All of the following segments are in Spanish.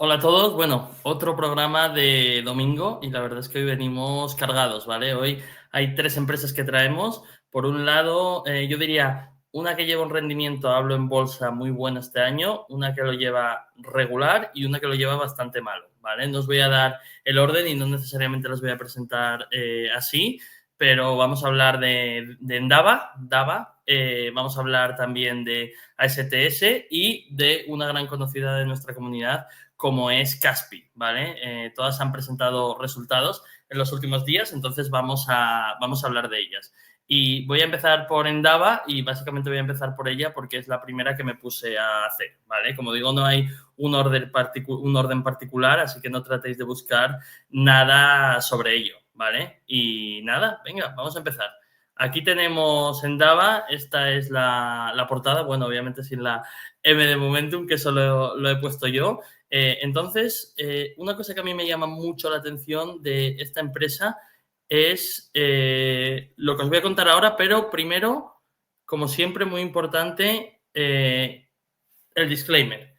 Hola a todos. Bueno, otro programa de domingo y la verdad es que hoy venimos cargados, ¿vale? Hoy hay tres empresas que traemos. Por un lado, yo diría una que lleva un rendimiento, hablo en bolsa, muy bueno este año, una que lo lleva regular y una que lo lleva bastante malo, ¿vale? No os voy a dar el orden y no necesariamente los voy a presentar así, pero vamos a hablar de Endava, vamos a hablar también de ASTS y de una gran conocida de nuestra comunidad como es Caspi, ¿vale? Todas han presentado resultados en los últimos días, entonces vamos a hablar de ellas. Y voy a empezar por Endava y básicamente voy a empezar por ella porque es la primera que me puse a hacer, ¿vale? Como digo, no hay un orden particular, así que no tratéis de buscar nada sobre ello, ¿vale? Y nada, venga, vamos a empezar. Aquí tenemos Endava, esta es la portada, bueno, obviamente sin la M de Momentum, que eso lo he puesto yo. Entonces, una cosa que a mí me llama mucho la atención de esta empresa es lo que os voy a contar ahora, pero primero, como siempre, muy importante, el disclaimer.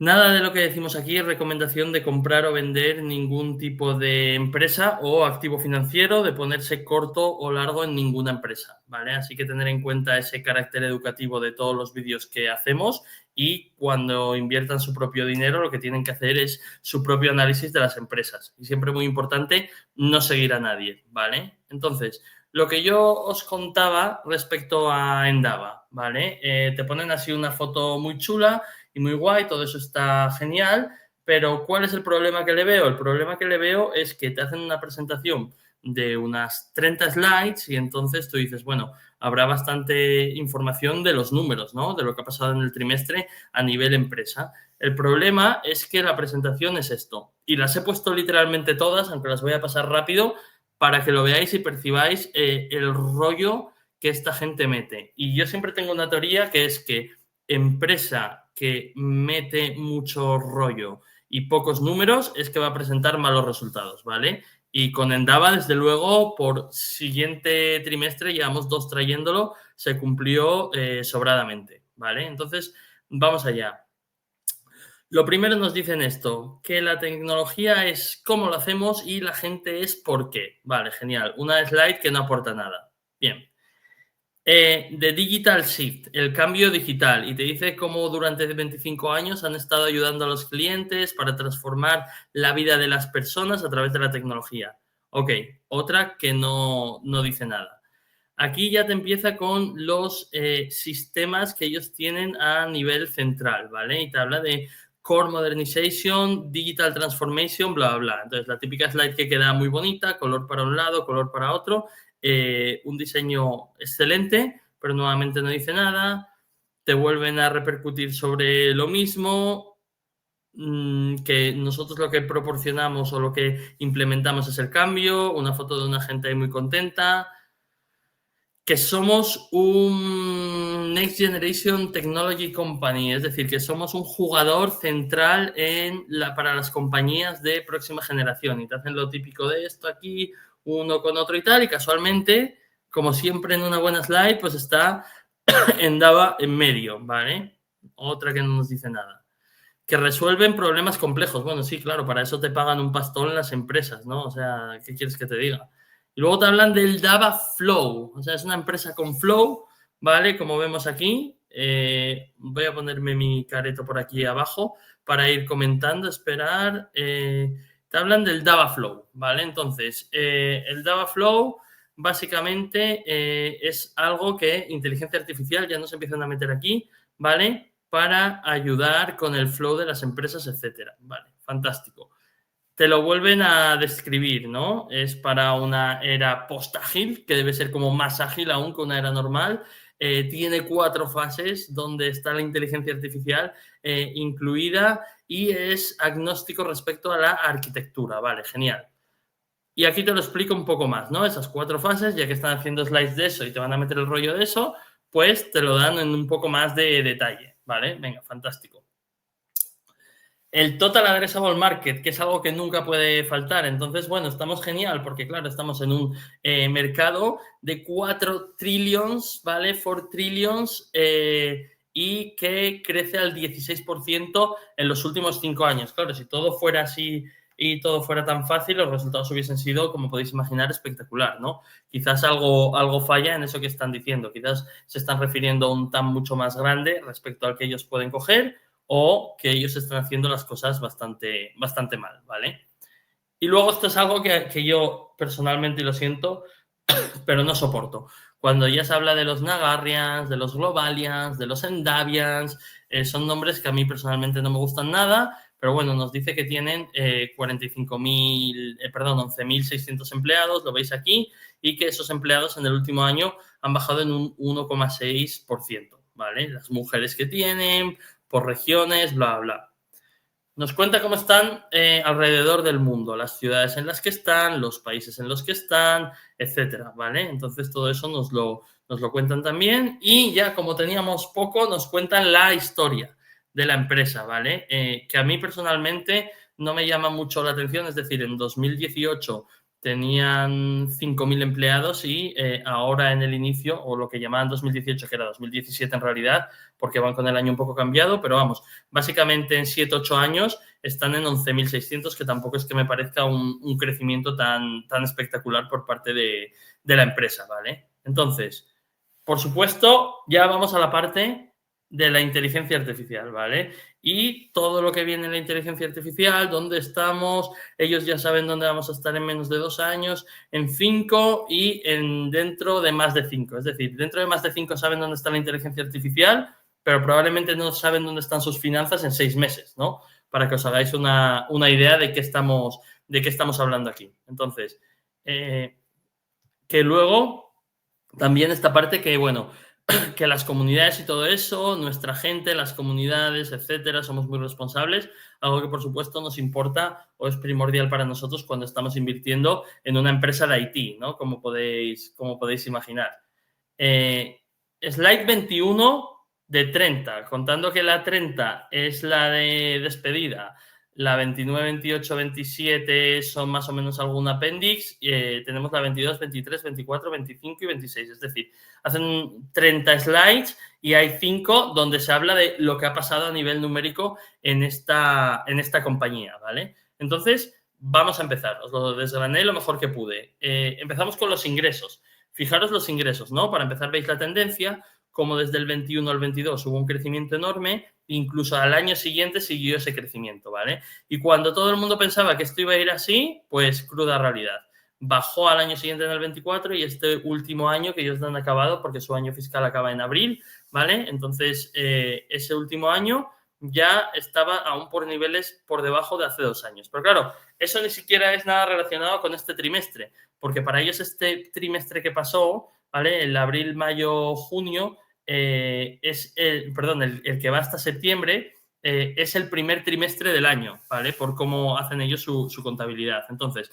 Nada de lo que decimos aquí es recomendación de comprar o vender ningún tipo de empresa o activo financiero, de ponerse corto o largo en ninguna empresa, ¿vale? Así que tener en cuenta ese carácter educativo de todos los vídeos que hacemos y cuando inviertan su propio dinero lo que tienen que hacer es su propio análisis de las empresas. Y siempre muy importante no seguir a nadie, ¿vale? Entonces, lo que yo os contaba respecto a Endava, ¿vale? Te ponen así una foto muy chula y muy guay, todo eso está genial, pero ¿cuál es el problema que le veo? El problema que le veo es que te hacen una presentación de unas 30 slides y entonces tú dices, bueno, habrá bastante información de los números, ¿no? De lo que ha pasado en el trimestre a nivel empresa. El problema es que la presentación es esto. Y las he puesto literalmente todas, aunque las voy a pasar rápido, para que lo veáis y percibáis el rollo que esta gente mete. Y yo siempre tengo una teoría que es que empresa que mete mucho rollo y pocos números es que va a presentar malos resultados, ¿vale? Y con Endava, desde luego, por siguiente trimestre, llevamos 2 trayéndolo, se cumplió sobradamente, ¿vale? Entonces, vamos allá. Lo primero nos dicen esto, que la tecnología es cómo lo hacemos y la gente es por qué. Vale, genial. Una slide que no aporta nada. Bien. The Digital Shift, el cambio digital, y te dice cómo durante 25 años han estado ayudando a los clientes para transformar la vida de las personas a través de la tecnología. Ok, otra que no dice nada. Aquí ya te empieza con los sistemas que ellos tienen a nivel central, ¿vale? Y te habla de Core Modernization, Digital Transformation, bla, bla, bla. Entonces, la típica slide que queda muy bonita, color para un lado, color para otro, un diseño excelente, pero nuevamente no dice nada. Te vuelven a repercutir sobre lo mismo, que nosotros lo que proporcionamos o lo que implementamos es el cambio, una foto de una gente ahí muy contenta, que somos un Next Generation Technology Company, es decir, que somos un jugador central para las compañías de próxima generación. Y te hacen lo típico de esto aquí, uno con otro y tal, y casualmente, como siempre en una buena slide, pues está Endava en medio, ¿vale? Otra que no nos dice nada. Que resuelven problemas complejos. Bueno, sí, claro, para eso te pagan un pastón las empresas, ¿no? O sea, ¿qué quieres que te diga? Y luego te hablan del Dava Flow, o sea, es una empresa con Flow, ¿vale? Como vemos aquí. Voy a ponerme mi careto por aquí abajo para ir comentando, esperar. Te hablan del Dava Flow, ¿vale? Entonces, el Dava Flow básicamente es algo que inteligencia artificial ya nos empiezan a meter aquí, ¿vale? Para ayudar con el flow de las empresas, etcétera. Vale, fantástico. Te lo vuelven a describir, ¿no? Es para una era post-ágil, que debe ser como más ágil aún que una era normal. Tiene 4 fases donde está la inteligencia artificial incluida y es agnóstico respecto a la arquitectura. Vale, genial. Y aquí te lo explico un poco más, ¿no? Esas 4 fases, ya que están haciendo slides de eso y te van a meter el rollo de eso, pues te lo dan en un poco más de detalle, ¿vale? Venga, fantástico. El Total Addressable Market, que es algo que nunca puede faltar. Entonces, bueno, estamos genial porque, claro, estamos en un mercado de 4 trillions, ¿vale? 4 trillions y que crece al 16% en los últimos 5 años. Claro, si todo fuera así y todo fuera tan fácil, los resultados hubiesen sido, como podéis imaginar, espectacular, ¿no? Quizás algo falla en eso que están diciendo. Quizás se están refiriendo a un TAM mucho más grande respecto al que ellos pueden coger, o que ellos están haciendo las cosas bastante mal, ¿vale? Y luego esto es algo que yo personalmente, lo siento, pero no soporto. Cuando ya se habla de los Nagarrians, de los Globalians, de los Endavians, son nombres que a mí personalmente no me gustan nada, pero bueno, nos dice que tienen 11.600 empleados, lo veis aquí, y que esos empleados en el último año han bajado en un 1,6%, ¿vale? Las mujeres que tienen, por regiones, bla, bla. Nos cuenta cómo están alrededor del mundo, las ciudades en las que están, los países en los que están, etcétera, ¿vale? Entonces todo eso nos lo cuentan también, y ya como teníamos poco, nos cuentan la historia de la empresa, ¿vale? Que a mí personalmente no me llama mucho la atención, es decir, en 2018 tenían 5.000 empleados y ahora en el inicio, o lo que llamaban 2018, que era 2017 en realidad, porque van con el año un poco cambiado, pero vamos, básicamente en 7-8 años están en 11.600, que tampoco es que me parezca un crecimiento tan espectacular por parte de la empresa, ¿vale? Entonces, por supuesto, ya vamos a la parte de la inteligencia artificial, ¿vale? Y todo lo que viene en la inteligencia artificial, dónde estamos, ellos ya saben dónde vamos a estar en menos de 2 años, en 5 y dentro de más de 5. Es decir, dentro de más de 5 saben dónde está la inteligencia artificial, pero probablemente no saben dónde están sus finanzas en 6 meses, ¿no? Para que os hagáis una idea de qué estamos hablando aquí. Entonces, que luego también esta parte que, bueno, que las comunidades y todo eso, nuestra gente, las comunidades, etcétera, somos muy responsables, algo que por supuesto nos importa o es primordial para nosotros cuando estamos invirtiendo en una empresa de IT, ¿no? Como podéis imaginar. Slide 21 de 30, contando que la 30 es la de despedida, la 29, 28, 27 son más o menos algún apéndice, tenemos la 22, 23, 24, 25 y 26, es decir, hacen 30 slides y hay 5 donde se habla de lo que ha pasado a nivel numérico en esta compañía, ¿vale? Entonces, vamos a empezar, os lo desgrané lo mejor que pude. Empezamos con los ingresos. Fijaros los ingresos, ¿no? Para empezar, veis la tendencia, como desde el 21 al 22 hubo un crecimiento enorme, incluso al año siguiente siguió ese crecimiento, ¿vale? Y cuando todo el mundo pensaba que esto iba a ir así, pues cruda realidad. Bajó al año siguiente en el 24 y este último año, que ellos no han acabado porque su año fiscal acaba en abril, ¿vale? Entonces, ese último año ya estaba aún por niveles por debajo de hace 2 años. Pero claro, eso ni siquiera es nada relacionado con este trimestre, porque para ellos este trimestre que pasó, ¿vale? El abril, mayo, junio, es el que va hasta septiembre, es el primer trimestre del año, ¿vale? Por cómo hacen ellos su contabilidad. Entonces,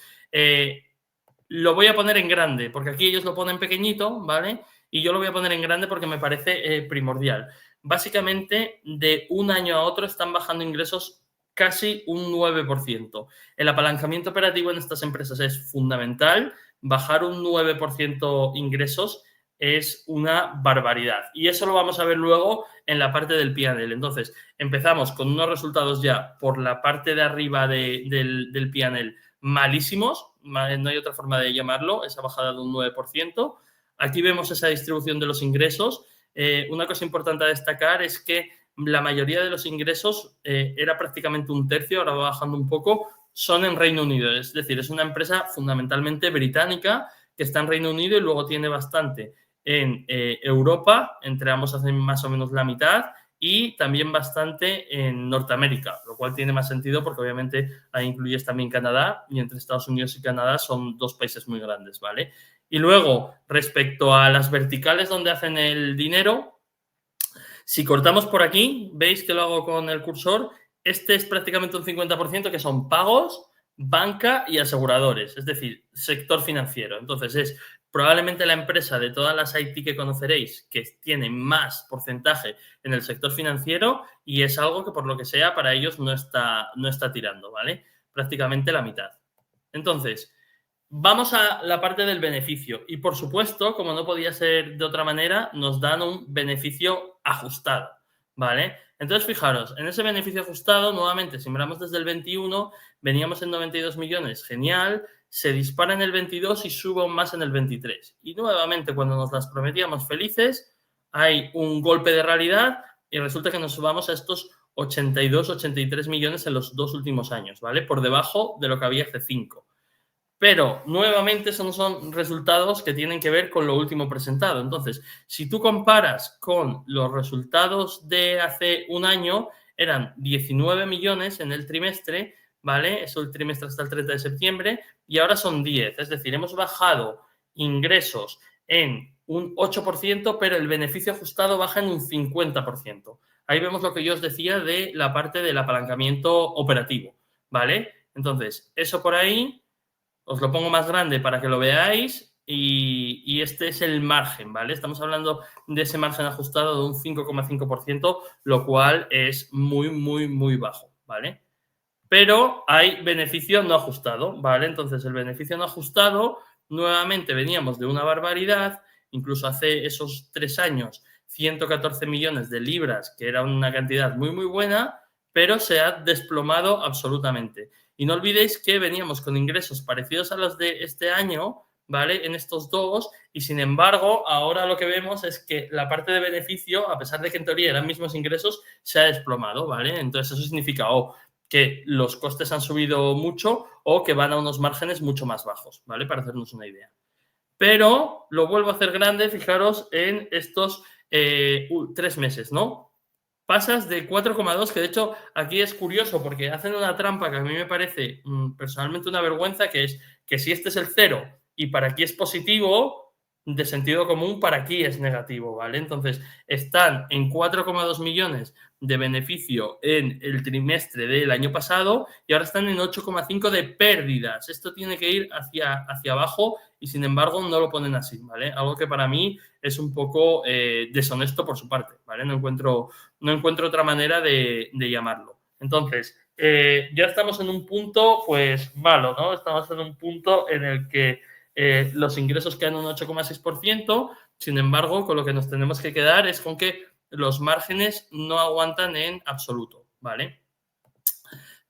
lo voy a poner en grande, porque aquí ellos lo ponen pequeñito, ¿vale? Y yo lo voy a poner en grande porque me parece primordial. Básicamente, de un año a otro están bajando ingresos casi un 9%. El apalancamiento operativo en estas empresas es fundamental. Bajar un 9% ingresos es una barbaridad. Y eso lo vamos a ver luego en la parte del P&L. Entonces, empezamos con unos resultados ya por la parte de arriba del P&L malísimos, no hay otra forma de llamarlo, esa bajada de un 9%. Aquí vemos esa distribución de los ingresos. Una cosa importante a destacar es que la mayoría de los ingresos, era prácticamente un tercio, ahora va bajando un poco, son en Reino Unido. Es decir, es una empresa fundamentalmente británica que está en Reino Unido y luego tiene bastante en Europa, entre ambos hacen más o menos la mitad, y también bastante en Norteamérica, lo cual tiene más sentido porque obviamente ahí incluyes también Canadá, y entre Estados Unidos y Canadá son 2 países muy grandes, ¿vale? Y luego, respecto a las verticales donde hacen el dinero, si cortamos por aquí, veis que lo hago con el cursor, este es prácticamente un 50% que son pagos, banca y aseguradores, es decir, sector financiero. Entonces, es probablemente la empresa de todas las IT que conoceréis que tiene más porcentaje en el sector financiero, y es algo que, por lo que sea, para ellos no está tirando, ¿vale? Prácticamente la mitad. Entonces, vamos a la parte del beneficio y, por supuesto, como no podía ser de otra manera, nos dan un beneficio ajustado, ¿vale? Entonces, fijaros, en ese beneficio ajustado, nuevamente, si miramos desde el 21, veníamos en 92 millones, genial, se dispara en el 22 y sube aún más en el 23. Y nuevamente, cuando nos las prometíamos felices, hay un golpe de realidad y resulta que nos subamos a estos 82, 83 millones en los 2 últimos años, ¿vale? Por debajo de lo que había hace 5. Pero nuevamente esos no son resultados que tienen que ver con lo último presentado. Entonces, si tú comparas con los resultados de hace un año, eran 19 millones en el trimestre, ¿vale? Eso el trimestre hasta el 30 de septiembre, y ahora son 10. Es decir, hemos bajado ingresos en un 8%, pero el beneficio ajustado baja en un 50%. Ahí vemos lo que yo os decía de la parte del apalancamiento operativo, ¿vale? Entonces, eso por ahí. Os lo pongo más grande para que lo veáis y este es el margen, ¿vale? Estamos hablando de ese margen ajustado de un 5,5%, lo cual es muy, muy, muy bajo, ¿vale? Pero hay beneficio no ajustado, ¿vale? Entonces, el beneficio no ajustado, nuevamente veníamos de una barbaridad, incluso hace esos 3 años, 114 millones de libras, que era una cantidad muy, muy buena, pero se ha desplomado absolutamente. Y no olvidéis que veníamos con ingresos parecidos a los de este año, ¿vale? En estos dos, y sin embargo, ahora lo que vemos es que la parte de beneficio, a pesar de que en teoría eran mismos ingresos, se ha desplomado, ¿vale? Entonces, eso significa, que los costes han subido mucho o que van a unos márgenes mucho más bajos, ¿vale? Para hacernos una idea. Pero lo vuelvo a hacer grande, fijaros, en estos 3 meses, ¿no? Pasas de 4,2, que de hecho aquí es curioso porque hacen una trampa que a mí me parece personalmente una vergüenza, que es que si este es el cero y para aquí es positivo, de sentido común, para aquí es negativo, ¿vale? Entonces, están en 4,2 millones de beneficio en el trimestre del año pasado y ahora están en 8,5 de pérdidas. Esto tiene que ir hacia abajo y sin embargo no lo ponen así, ¿vale? Algo que para mí es un poco deshonesto por su parte, ¿vale? No encuentro otra manera de llamarlo. Entonces, ya estamos en un punto, pues, malo, ¿no? Estamos en un punto en el que los ingresos quedan un 8,6%, sin embargo, con lo que nos tenemos que quedar es con que los márgenes no aguantan en absoluto, ¿vale?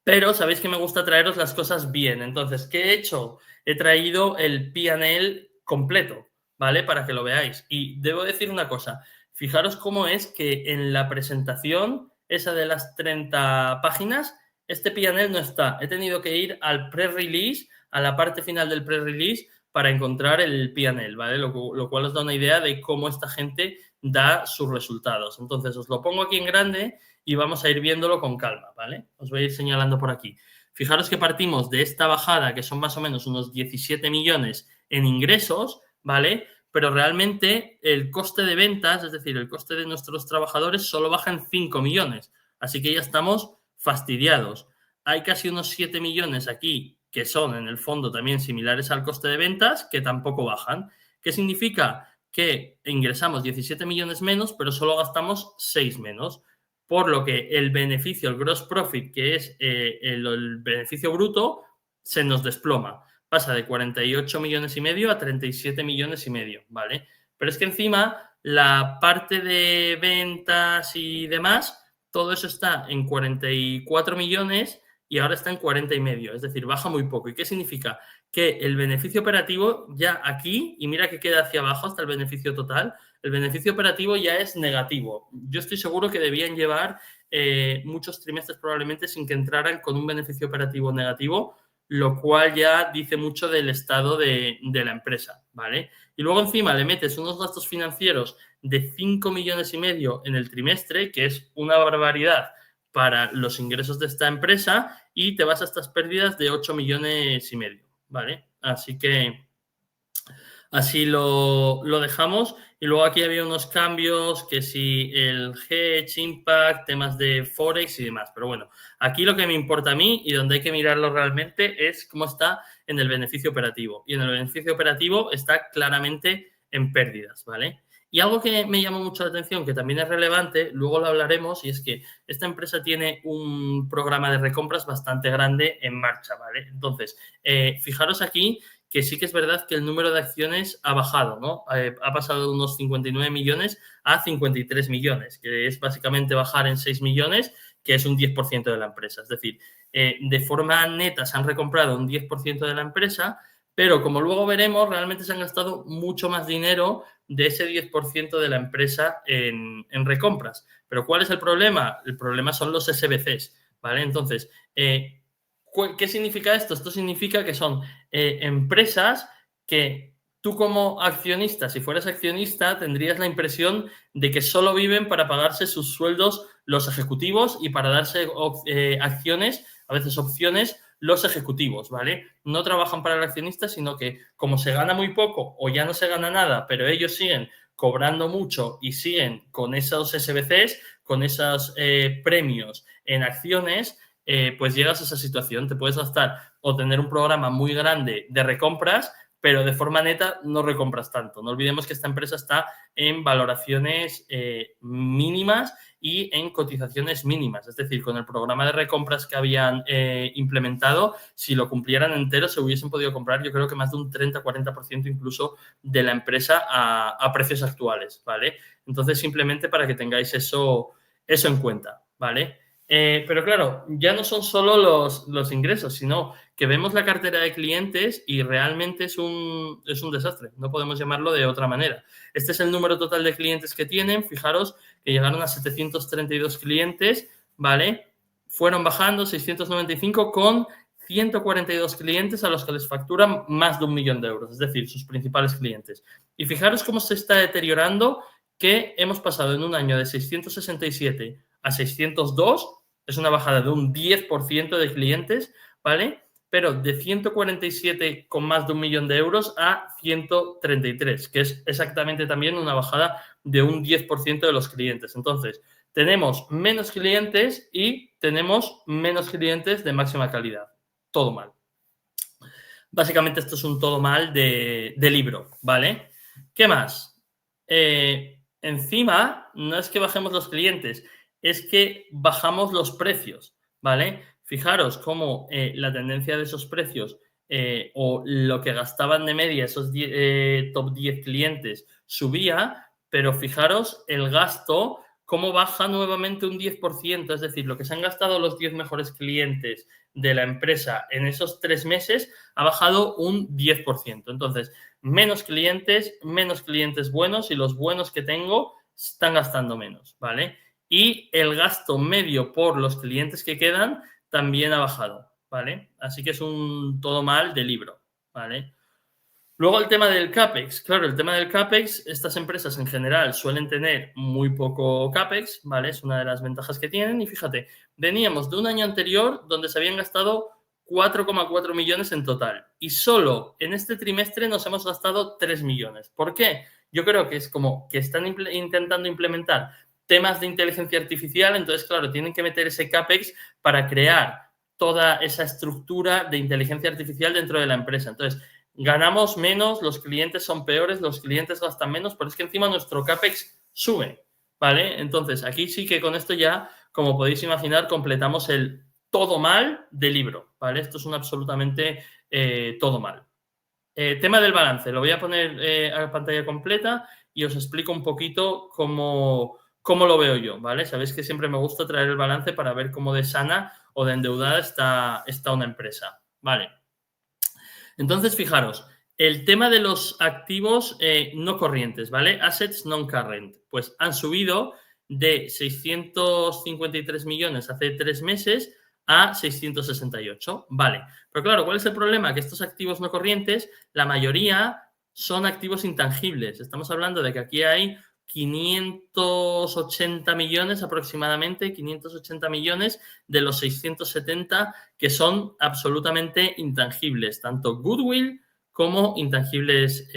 Pero sabéis que me gusta traeros las cosas bien. Entonces, ¿qué he hecho? He traído el P&L completo, ¿vale? Para que lo veáis. Y debo decir una cosa. Fijaros cómo es que en la presentación, esa de las 30 páginas, este P&L no está. He tenido que ir al pre-release, a la parte final del pre-release, para encontrar el P&L, ¿vale? Lo cual os da una idea de cómo esta gente da sus resultados. Entonces, os lo pongo aquí en grande y vamos a ir viéndolo con calma, ¿vale? Os voy a ir señalando por aquí. Fijaros que partimos de esta bajada, que son más o menos unos 17 millones en ingresos, ¿vale? Pero realmente el coste de ventas, es decir, el coste de nuestros trabajadores, solo baja en 5 millones. Así que ya estamos fastidiados. Hay casi unos 7 millones aquí que son, en el fondo, también similares al coste de ventas, que tampoco bajan. ¿Qué significa? Que ingresamos 17 millones menos, pero solo gastamos 6 menos. Por lo que el beneficio, el gross profit, que es el beneficio bruto, se nos desploma. Pasa de 48 millones y medio a 37 millones y medio, ¿vale? Pero es que encima la parte de ventas y demás, todo eso está en 44 millones y ahora está en 40 y medio, es decir, baja muy poco. ¿Y qué significa? Que el beneficio operativo ya aquí, y mira que queda hacia abajo hasta el beneficio total, el beneficio operativo ya es negativo. Yo estoy seguro que debían llevar muchos trimestres probablemente sin que entraran con un beneficio operativo negativo, lo cual ya dice mucho del estado de la empresa, ¿vale? Y luego encima le metes unos gastos financieros de 5 millones y medio en el trimestre, que es una barbaridad para los ingresos de esta empresa, y te vas a estas pérdidas de 8 millones y medio, ¿vale? Así que así lo dejamos. Y luego aquí había unos cambios, que si el hedge, impact, temas de forex y demás. Pero bueno, aquí lo que me importa a mí y donde hay que mirarlo realmente es cómo está en el beneficio operativo. Y en el beneficio operativo está claramente en pérdidas, ¿vale? Y algo que me llamó mucho la atención, que también es relevante, luego lo hablaremos, y es que esta empresa tiene un programa de recompras bastante grande en marcha, ¿vale? Entonces, fijaros aquí que sí que es verdad que el número de acciones ha bajado, ¿no? Ha pasado de unos 59 millones a 53 millones, que es básicamente bajar en 6 millones, que es un 10% de la empresa. Es decir, de forma neta se han recomprado un 10% de la empresa, pero como luego veremos, realmente se han gastado mucho más dinero de ese 10% de la empresa en recompras. Pero ¿cuál es el problema? El problema son los SBCs, ¿vale? Entonces, ¿qué significa esto? Esto significa que son empresas que tú como accionista, si fueras accionista, tendrías la impresión de que solo viven para pagarse sus sueldos los ejecutivos y para darse acciones, a veces opciones, los ejecutivos, ¿vale? No trabajan para el accionista, sino que como se gana muy poco o ya no se gana nada, pero ellos siguen cobrando mucho y siguen con esos SBCs, con esos premios en acciones, pues llegas a esa situación. Te puedes gastar o tener un programa muy grande de recompras, pero de forma neta no recompras tanto. No olvidemos que esta empresa está en valoraciones mínimas y en cotizaciones mínimas. Es decir, con el programa de recompras que habían implementado, si lo cumplieran entero, se hubiesen podido comprar, yo creo que más de un 30-40% incluso de la empresa a precios actuales, ¿vale? Entonces, simplemente para que tengáis eso en cuenta, ¿vale? Pero claro, ya no son solo los ingresos, sino que vemos la cartera de clientes y realmente es un desastre. No podemos llamarlo de otra manera. Este es el número total de clientes que tienen. Fijaros que llegaron a 732 clientes, ¿vale? Fueron bajando 695 con 142 clientes a los que les facturan más de 1 millón de euros, es decir, sus principales clientes. Y fijaros cómo se está deteriorando, que hemos pasado en un año de 667 a 602, es una bajada de un 10% de clientes, ¿vale? Pero de 147 con más de 1 millón de euros a 133, que es exactamente también una bajada de un 10% de los clientes. Entonces, tenemos menos clientes y tenemos menos clientes de máxima calidad. Todo mal. Básicamente esto es un todo mal de libro, ¿vale? ¿Qué más? Encima, no es que bajemos los clientes, es que bajamos los precios, ¿vale? Fijaros cómo la tendencia de esos precios o lo que gastaban de media esos top 10 clientes subía, pero fijaros el gasto, cómo baja nuevamente un 10%, es decir, lo que se han gastado los 10 mejores clientes de la empresa en esos 3 meses ha bajado un 10%. Entonces, menos clientes buenos y los buenos que tengo están gastando menos, ¿vale? Y el gasto medio por los clientes que quedan también ha bajado, ¿vale? Así que es un todo mal de libro, ¿vale? Luego el tema del CAPEX. Claro, el tema del CAPEX, estas empresas en general suelen tener muy poco CAPEX, ¿vale? Es una de las ventajas que tienen. Y fíjate, veníamos de un año anterior donde se habían gastado 4,4 millones en total. Y solo en este trimestre nos hemos gastado 3 millones. ¿Por qué? Yo creo que es como que están intentando implementar temas de inteligencia artificial, entonces, claro, tienen que meter ese CAPEX para crear toda esa estructura de inteligencia artificial dentro de la empresa. Entonces, ganamos menos, los clientes son peores, los clientes gastan menos, pero es que encima nuestro CAPEX sube, ¿vale? Entonces, aquí sí que con esto ya, como podéis imaginar, completamos el todo mal del libro, ¿vale? Esto es un absolutamente todo mal. Tema del balance, lo voy a poner a pantalla completa y os explico un poquito cómo lo veo yo, ¿vale? Sabéis que siempre me gusta traer el balance para ver cómo de sana o de endeudada está una empresa, ¿vale? Entonces, fijaros, el tema de los activos no corrientes, ¿vale? Assets non-current, pues han subido de 653 millones hace 3 meses a 668, ¿vale? Pero claro, ¿cuál es el problema? Que estos activos no corrientes, la mayoría son activos intangibles. Estamos hablando de que aquí hay 580 millones aproximadamente, 580 millones de los 670 que son absolutamente intangibles, tanto goodwill como intangibles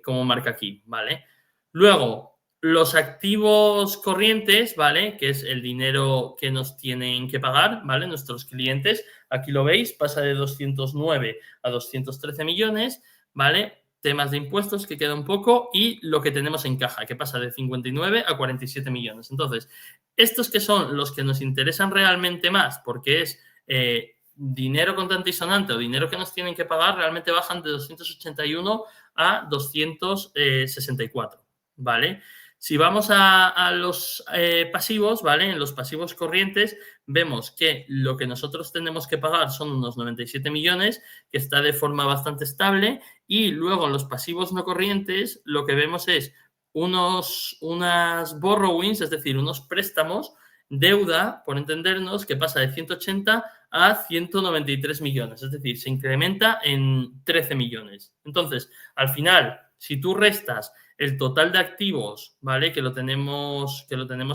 como marca aquí, ¿vale? Luego, los activos corrientes, ¿vale? Que es el dinero que nos tienen que pagar, ¿vale? Nuestros clientes, aquí lo veis, pasa de 209 a 213 millones, ¿vale? Temas de impuestos que queda un poco y lo que tenemos en caja, que pasa de 59 a 47 millones. Entonces, estos que son los que nos interesan realmente más, porque es dinero contante y sonante o dinero que nos tienen que pagar realmente bajan de 281 a 264, ¿vale? Si vamos a los pasivos, ¿vale? En los pasivos corrientes vemos que lo que nosotros tenemos que pagar son unos 97 millones, que está de forma bastante estable, y luego en los pasivos no corrientes lo que vemos es unas borrowings, es decir, unos préstamos, deuda, por entendernos, que pasa de 180 a 193 millones, es decir, se incrementa en 13 millones. Entonces, al final, si tú restas el total de activos, ¿vale? Que lo tenemos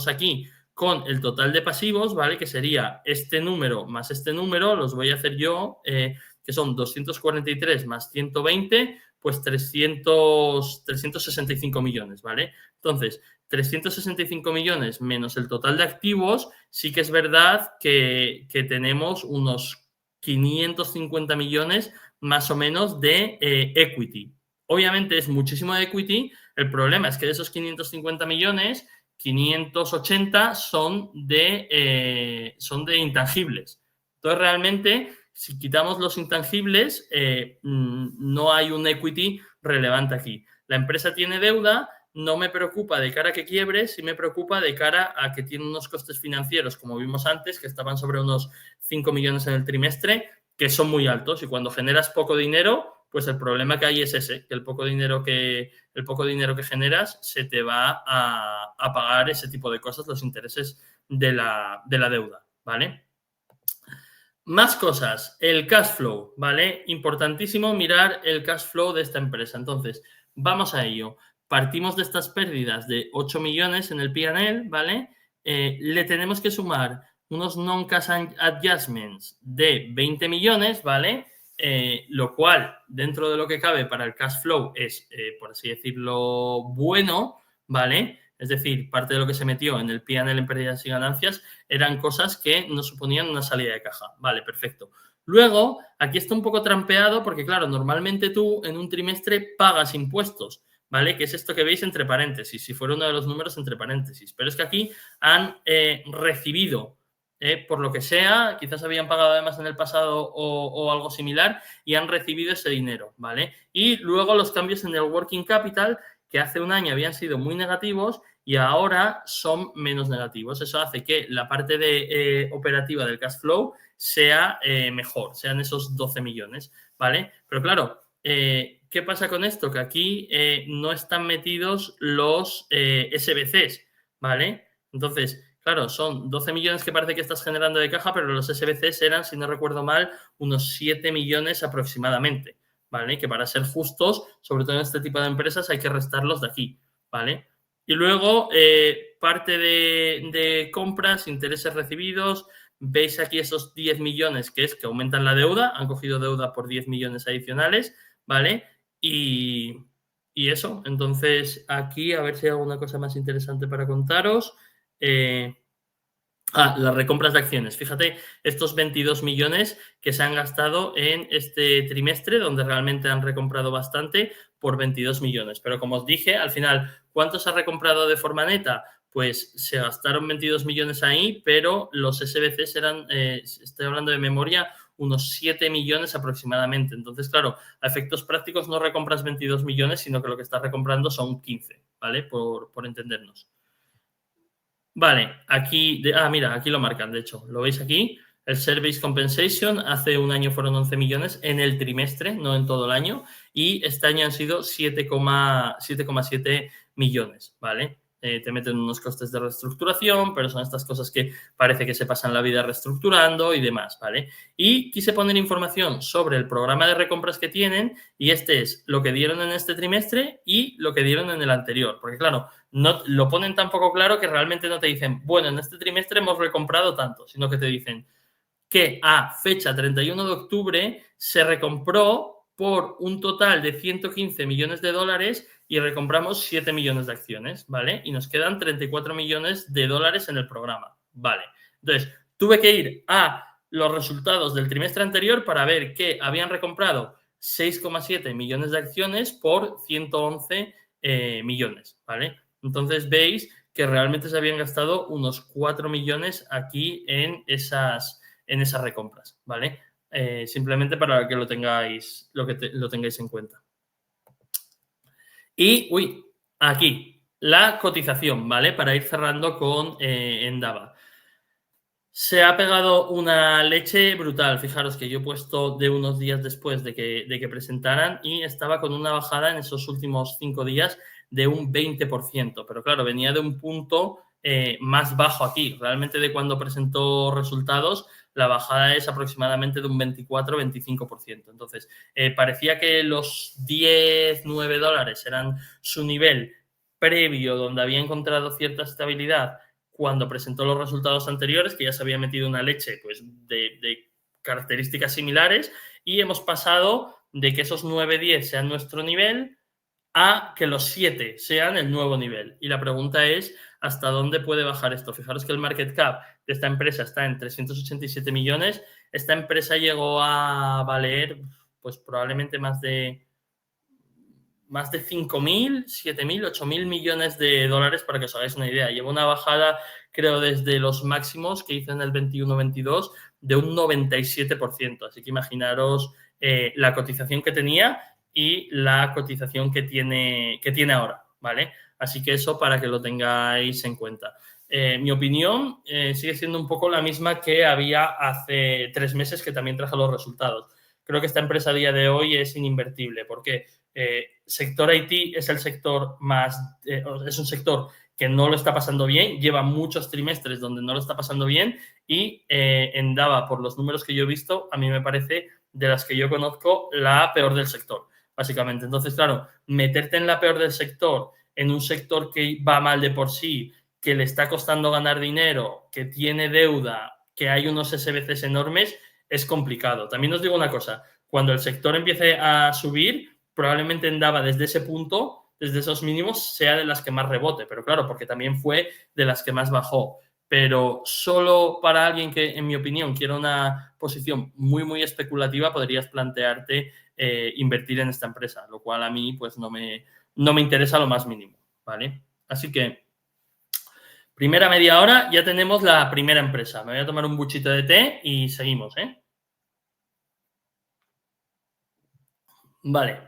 aquí, con el total de pasivos, ¿vale? Que sería este número más este número, los voy a hacer yo, que son 243 más 120, pues 365 millones, ¿vale? Entonces, 365 millones menos el total de activos, sí que es verdad que tenemos unos 550 millones más o menos de equity. Obviamente es muchísimo de equity. El problema es que de esos 550 millones, 580 son de intangibles. Entonces, realmente, si quitamos los intangibles, no hay un equity relevante aquí. La empresa tiene deuda, no me preocupa de cara a que quiebre, sí me preocupa de cara a que tiene unos costes financieros, como vimos antes, que estaban sobre unos 5 millones en el trimestre, que son muy altos, y cuando generas poco dinero, pues el problema que hay es ese, que el poco dinero que generas se te va a pagar ese tipo de cosas, los intereses de la deuda, ¿vale? Más cosas, el cash flow, ¿vale? Importantísimo mirar el cash flow de esta empresa. Entonces, vamos a ello. Partimos de estas pérdidas de 8 millones en el P&L, ¿vale? Le tenemos que sumar unos non-cash adjustments de 20 millones, ¿vale? Lo cual, dentro de lo que cabe para el cash flow, es, por así decirlo, bueno, ¿vale? Es decir, parte de lo que se metió en el P&L en pérdidas y ganancias eran cosas que no suponían una salida de caja. Vale, perfecto. Luego, aquí está un poco trampeado porque, claro, normalmente tú en un trimestre pagas impuestos, ¿vale? Que es esto que veis entre paréntesis, si fuera uno de los números entre paréntesis. Pero es que aquí han recibido, por lo que sea, quizás habían pagado además en el pasado o algo similar y han recibido ese dinero, ¿vale? Y luego los cambios en el working capital, que hace un año habían sido muy negativos y ahora son menos negativos. Eso hace que la parte de operativa del cash flow sea mejor, sean esos 12 millones, ¿vale? Pero claro, ¿qué pasa con esto? Que aquí no están metidos los SBCs, ¿vale? Entonces, claro, son 12 millones que parece que estás generando de caja, pero los SBCs eran, si no recuerdo mal, unos 7 millones aproximadamente, ¿vale? Que para ser justos, sobre todo en este tipo de empresas, hay que restarlos de aquí, ¿vale? Y luego, parte de compras, intereses recibidos, veis aquí esos 10 millones, que es que aumentan la deuda, han cogido deuda por 10 millones adicionales, ¿vale? Y eso, entonces aquí a ver si hay alguna cosa más interesante para contaros. Las recompras de acciones. Fíjate, estos 22 millones que se han gastado en este trimestre, donde realmente han recomprado bastante por 22 millones. Pero como os dije, al final, ¿cuánto se ha recomprado de forma neta? Pues se gastaron 22 millones ahí, pero los SBCs eran, estoy hablando de memoria, unos 7 millones aproximadamente. Entonces, claro, a efectos prácticos no recompras 22 millones, sino que lo que estás recomprando son 15, ¿vale? Por entendernos. Vale, aquí, mira, aquí lo marcan, de hecho, lo veis aquí, el Service Compensation, hace un año fueron 11 millones en el trimestre, no en todo el año, y este año han sido 7,7 millones, ¿vale? Te meten unos costes de reestructuración, pero son estas cosas que parece que se pasan la vida reestructurando y demás, ¿vale? Y quise poner información sobre el programa de recompras que tienen, y este es lo que dieron en este trimestre y lo que dieron en el anterior, porque claro, no lo ponen tan poco claro que realmente no te dicen, bueno, en este trimestre hemos recomprado tanto, sino que te dicen que a fecha 31 de octubre se recompró por un total de 115 millones de dólares y recompramos 7 millones de acciones, ¿vale? Y nos quedan 34 millones de dólares en el programa, ¿vale? Entonces, tuve que ir a los resultados del trimestre anterior para ver que habían recomprado 6,7 millones de acciones por 111 millones, ¿vale? Entonces veis que realmente se habían gastado unos 4 millones aquí en esas recompras, ¿vale? simplemente para que lo tengáis, lo tengáis en cuenta. Y, aquí, la cotización, ¿vale? Para ir cerrando con Endava. Se ha pegado una leche brutal. Fijaros que yo he puesto de unos días después de que presentaran y estaba con una bajada en esos últimos 5 días de un 20%. Pero claro, venía de un punto más bajo aquí. Realmente de cuando presentó resultados, la bajada es aproximadamente de un 24-25%. Entonces, parecía que los 10, 9 dólares eran su nivel previo donde había encontrado cierta estabilidad cuando presentó los resultados anteriores, que ya se había metido una leche pues, de características similares, y hemos pasado de que esos 9-10 sean nuestro nivel a que los 7 sean el nuevo nivel. Y la pregunta es, ¿hasta dónde puede bajar esto? Fijaros que el market cap de esta empresa está en 387 millones. Esta empresa llegó a valer pues probablemente más de 5.000, 7.000, 8.000 millones de dólares, para que os hagáis una idea. Lleva una bajada, creo, desde los máximos que hizo en el 21-22 de un 97%. Así que imaginaros la cotización que tenía y la cotización que tiene ahora, ¿vale? Así que eso para que lo tengáis en cuenta. Mi opinión sigue siendo un poco la misma que había hace 3 meses, que también trajo los resultados. Creo que esta empresa a día de hoy es ininvertible. ¿Por qué? Sector IT es el sector es un sector que no lo está pasando bien, lleva muchos trimestres donde no lo está pasando bien y Endava, por los números que yo he visto, a mí me parece de las que yo conozco la peor del sector, básicamente. Entonces, claro, meterte en la peor del sector, en un sector que va mal de por sí, que le está costando ganar dinero, que tiene deuda, que hay unos SBCs enormes, es complicado. También os digo una cosa, cuando el sector empiece a subir, probablemente Endava desde ese punto, desde esos mínimos, sea de las que más rebote, pero claro, porque también fue de las que más bajó. Pero solo para alguien que, en mi opinión, quiera una posición muy, muy especulativa, podrías plantearte invertir en esta empresa, lo cual a mí pues no me interesa lo más mínimo, ¿vale? Así que, primera media hora, ya tenemos la primera empresa. Me voy a tomar un buchito de té y seguimos, ¿eh? Vale,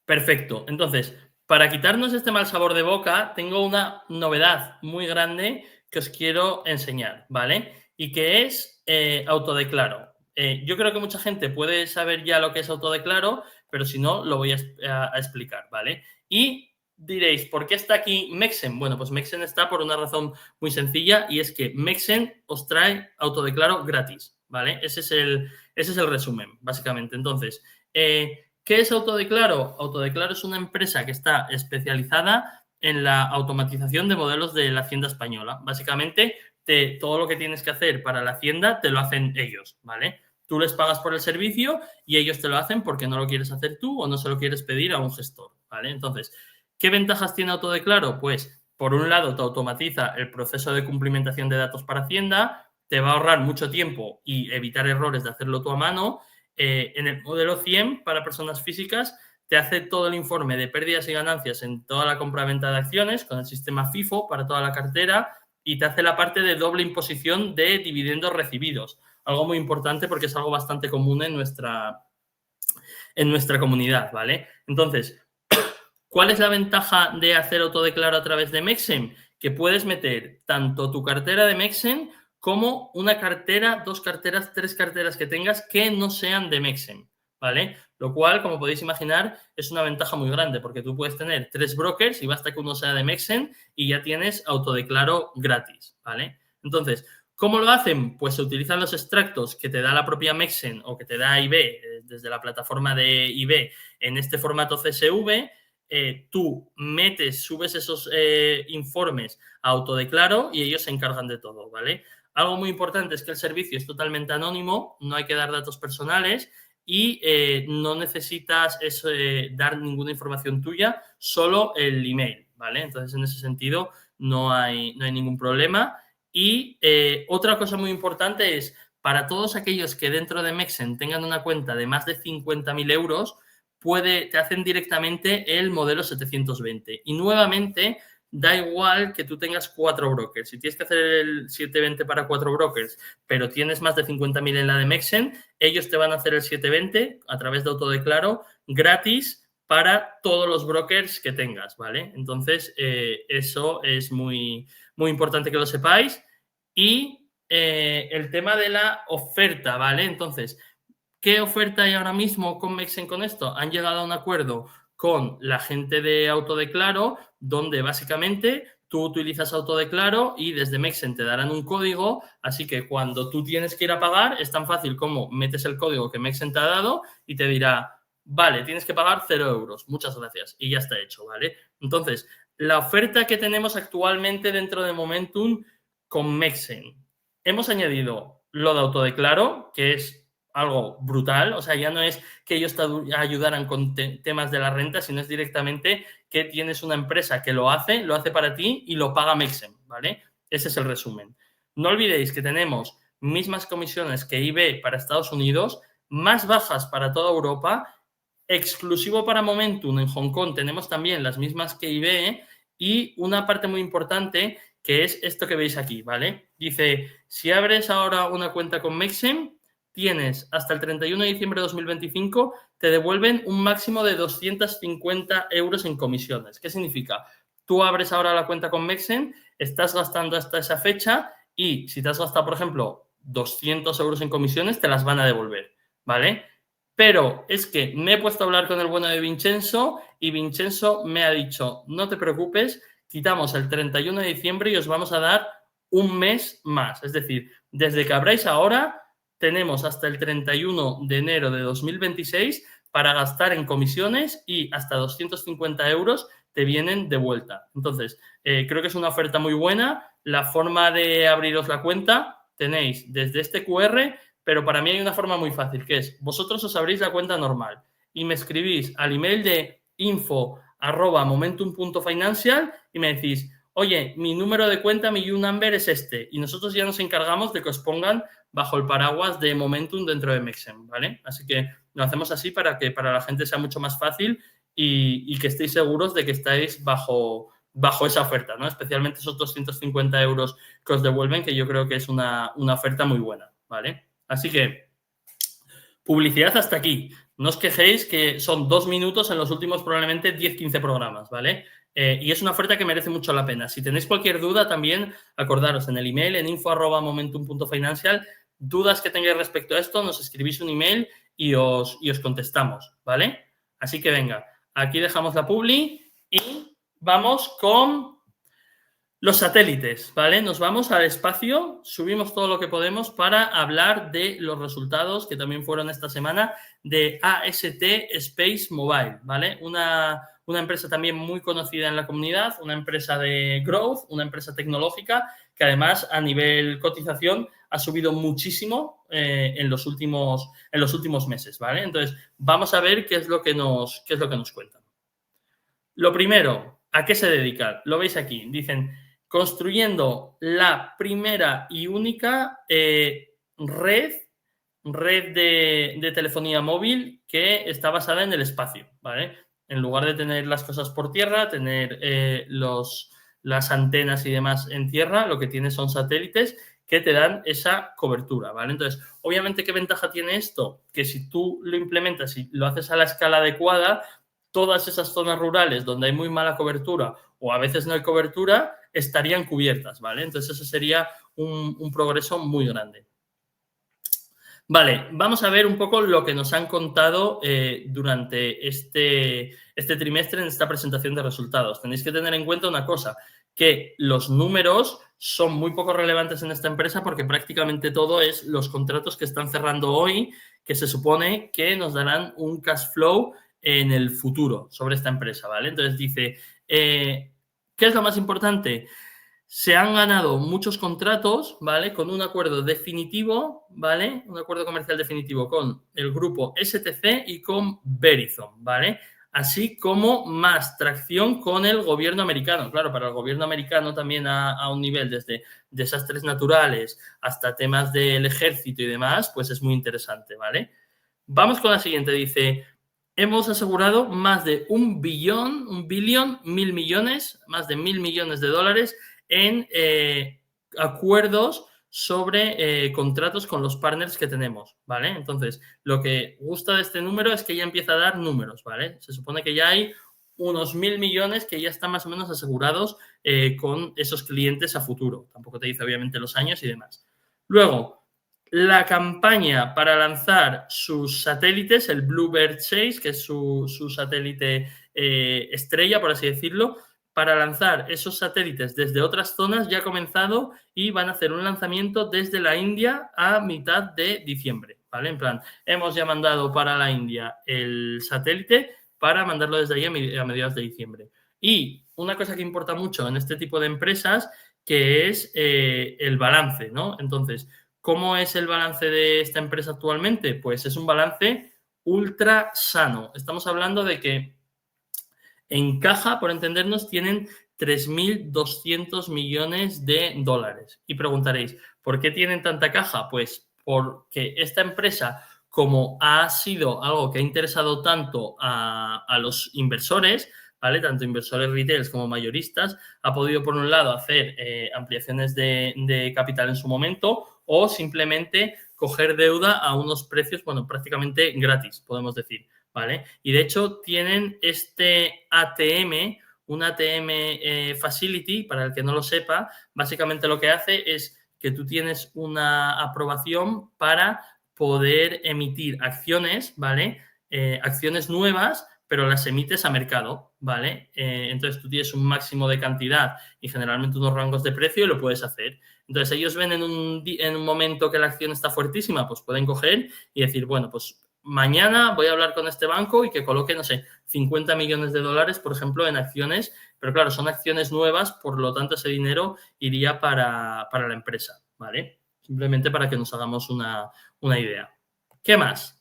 perfecto. Entonces, para quitarnos este mal sabor de boca, tengo una novedad muy grande que os quiero enseñar, ¿vale? Y que es Autodeclaro. Yo creo que mucha gente puede saber ya lo que es Autodeclaro, pero si no, lo voy a explicar, ¿vale? Y diréis, ¿por qué está aquí Mexen? Bueno, pues Mexen está por una razón muy sencilla, y es que Mexen os trae Autodeclaro gratis, ¿vale? Ese es el resumen, básicamente. Entonces, ¿qué es Autodeclaro? Autodeclaro es una empresa que está especializada en la automatización de modelos de la Hacienda española. Básicamente, todo lo que tienes que hacer para la Hacienda te lo hacen ellos, ¿vale? Tú les pagas por el servicio y ellos te lo hacen porque no lo quieres hacer tú o no se lo quieres pedir a un gestor, ¿vale? Entonces, ¿qué ventajas tiene Autodeclaro? Pues, por un lado, te automatiza el proceso de cumplimentación de datos para Hacienda, te va a ahorrar mucho tiempo y evitar errores de hacerlo tú a mano. En el modelo 100 para personas físicas te hace todo el informe de pérdidas y ganancias en toda la compra-venta de acciones con el sistema FIFO para toda la cartera, y te hace la parte de doble imposición de dividendos recibidos. Algo muy importante porque es algo bastante común en nuestra comunidad, ¿vale? Entonces, ¿cuál es la ventaja de hacer autodeclaro a través de Mexen? Que puedes meter tanto tu cartera de Mexen como una cartera, 2 carteras, 3 carteras que tengas que no sean de Mexen, ¿vale? Lo cual, como podéis imaginar, es una ventaja muy grande, porque tú puedes tener 3 brokers y basta que uno sea de Mexen y ya tienes autodeclaro gratis, ¿vale? Entonces, ¿cómo lo hacen? Pues se utilizan los extractos que te da la propia Mexen o que te da IB desde la plataforma de IB en este formato CSV. Tú subes esos informes a Autodeclaro y ellos se encargan de todo, ¿vale? Algo muy importante es que el servicio es totalmente anónimo, no hay que dar datos personales y no necesitas dar ninguna información tuya, solo el email, ¿vale? Entonces, en ese sentido, no hay ningún problema. Y otra cosa muy importante es, para todos aquellos que dentro de Mexen tengan una cuenta de más de 50.000 euros, te hacen directamente el modelo 720. Y nuevamente, da igual que tú tengas 4 brokers. Si tienes que hacer el 720 para 4 brokers, pero tienes más de 50.000 en la de Mexen, ellos te van a hacer el 720 a través de autodeclaro gratis para todos los brokers que tengas, ¿vale? Entonces, eso es muy, muy importante que lo sepáis. Y el tema de la oferta, ¿vale? Entonces, ¿qué oferta hay ahora mismo con Mexen con esto? Han llegado a un acuerdo con la gente de Autodeclaro, donde básicamente tú utilizas Autodeclaro y desde Mexen te darán un código, así que cuando tú tienes que ir a pagar, es tan fácil como metes el código que Mexen te ha dado y te dirá, vale, tienes que pagar 0 euros, muchas gracias, y ya está hecho, ¿vale? Entonces, la oferta que tenemos actualmente dentro de Momentum con Mexen, hemos añadido lo de Autodeclaro, que es algo brutal, o sea, ya no es que ellos te ayudaran con temas de la renta, sino es directamente que tienes una empresa que lo hace para ti y lo paga Mexen, ¿vale? Ese es el resumen. No olvidéis que tenemos mismas comisiones que eBay para Estados Unidos, más bajas para toda Europa, exclusivo para Momentum en Hong Kong tenemos también las mismas que eBay y una parte muy importante que es esto que veis aquí, ¿vale? Dice, si abres ahora una cuenta con Mexen, tienes hasta el 31 de diciembre de 2025, te devuelven un máximo de 250 euros en comisiones. ¿Qué significa? Tú abres ahora la cuenta con Mexen, estás gastando hasta esa fecha y si te has gastado, por ejemplo, 200 euros en comisiones, te las van a devolver, ¿vale? Pero es que me he puesto a hablar con el bueno de Vincenzo y Vincenzo me ha dicho, no te preocupes, quitamos el 31 de diciembre y os vamos a dar un mes más. Es decir, desde que abráis ahora, tenemos hasta el 31 de enero de 2026 para gastar en comisiones y hasta 250 euros te vienen de vuelta. Entonces, creo que es una oferta muy buena. La forma de abriros la cuenta tenéis desde este QR, pero para mí hay una forma muy fácil, que es vosotros os abrís la cuenta normal y me escribís al email de info@momentum.financial y me decís, oye, mi número de cuenta, mi UNumber es este, y nosotros ya nos encargamos de que os pongan bajo el paraguas de Momentum dentro de Mexen, ¿vale? Así que lo hacemos así para que para la gente sea mucho más fácil y que estéis seguros de que estáis bajo esa oferta, ¿no? Especialmente esos 250 euros que os devuelven, que yo creo que es una oferta muy buena, ¿vale? Así que, publicidad hasta aquí. No os quejéis que son 2 minutos en los últimos probablemente 10-15 programas, ¿vale? Y es una oferta que merece mucho la pena. Si tenéis cualquier duda, también acordaros en el email, en info@momentum.financial, dudas que tengáis respecto a esto, nos escribís un email y os contestamos, ¿vale? Así que venga, aquí dejamos la publi y vamos con los satélites, ¿vale? Nos vamos al espacio, subimos todo lo que podemos para hablar de los resultados que también fueron esta semana de AST Space Mobile, ¿vale? Una empresa también muy conocida en la comunidad, una empresa de growth, una empresa tecnológica que además a nivel cotización ha subido muchísimo en los últimos meses, ¿vale? Entonces, vamos a ver qué es lo que nos cuentan. Lo primero, ¿a qué se dedican? Lo veis aquí, dicen construyendo la primera y única red de telefonía móvil que está basada en el espacio, ¿vale? En lugar de tener las cosas por tierra, tener las antenas y demás en tierra, lo que tiene son satélites que te dan esa cobertura, ¿vale? Entonces, obviamente, ¿qué ventaja tiene esto? Que si tú lo implementas y lo haces a la escala adecuada, todas esas zonas rurales donde hay muy mala cobertura o a veces no hay cobertura, estarían cubiertas, ¿vale? Entonces, eso sería un progreso muy grande. Vale, vamos a ver un poco lo que nos han contado durante este trimestre en esta presentación de resultados. Tenéis que tener en cuenta una cosa, que los números son muy poco relevantes en esta empresa porque prácticamente todo es los contratos que están cerrando hoy, que se supone que nos darán un cash flow en el futuro sobre esta empresa, ¿vale? Entonces dice, ¿qué es lo más importante? Se han ganado muchos contratos, ¿vale? Con un acuerdo definitivo, ¿vale? Un acuerdo comercial definitivo con el grupo STC y con Verizon, ¿vale? Así como más tracción con el gobierno americano. Claro, para el gobierno americano también a un nivel desde desastres naturales hasta temas del ejército y demás, pues es muy interesante, ¿vale? Vamos con la siguiente. Dice, hemos asegurado más de un billón, 1.000 millones, más de 1.000 millones de dólares en acuerdos sobre contratos con los partners que tenemos, ¿vale? Entonces, lo que gusta de este número es que ya empieza a dar números, ¿vale? Se supone que ya hay unos 1.000 millones que ya están más o menos asegurados con esos clientes a futuro. Tampoco te dice, obviamente, los años y demás. Luego, la campaña para lanzar sus satélites, el Bluebird 6, que es su satélite estrella, por así decirlo, para lanzar esos satélites desde otras zonas ya ha comenzado y van a hacer un lanzamiento desde la India a mitad de diciembre, ¿vale? En plan, hemos ya mandado para la India el satélite para mandarlo desde ahí a mediados de diciembre. Y una cosa que importa mucho en este tipo de empresas, que es el balance, ¿no? Entonces, ¿cómo es el balance de esta empresa actualmente? Pues es un balance ultra sano. Estamos hablando de que en caja, por entendernos, tienen 3.200 millones de dólares. Y preguntaréis, ¿por qué tienen tanta caja? Pues porque esta empresa, como ha sido algo que ha interesado tanto a los inversores, ¿vale? Tanto inversores retail como mayoristas, ha podido, por un lado, hacer ampliaciones de capital en su momento o simplemente coger deuda a unos precios, bueno, prácticamente gratis, podemos decir, ¿vale? Y de hecho tienen este ATM, un ATM Facility, para el que no lo sepa, básicamente lo que hace es que tú tienes una aprobación para poder emitir acciones, ¿vale? Acciones nuevas, pero las emites a mercado, ¿vale? Entonces tú tienes un máximo de cantidad y generalmente unos rangos de precio y lo puedes hacer. Entonces ellos ven en un momento que la acción está fuertísima, pues pueden coger y decir, bueno, pues mañana voy a hablar con este banco y que coloque, no sé, 50 millones de dólares, por ejemplo, en acciones, pero claro, son acciones nuevas, por lo tanto ese dinero iría para la empresa, ¿vale? Simplemente para que nos hagamos una idea. ¿Qué más?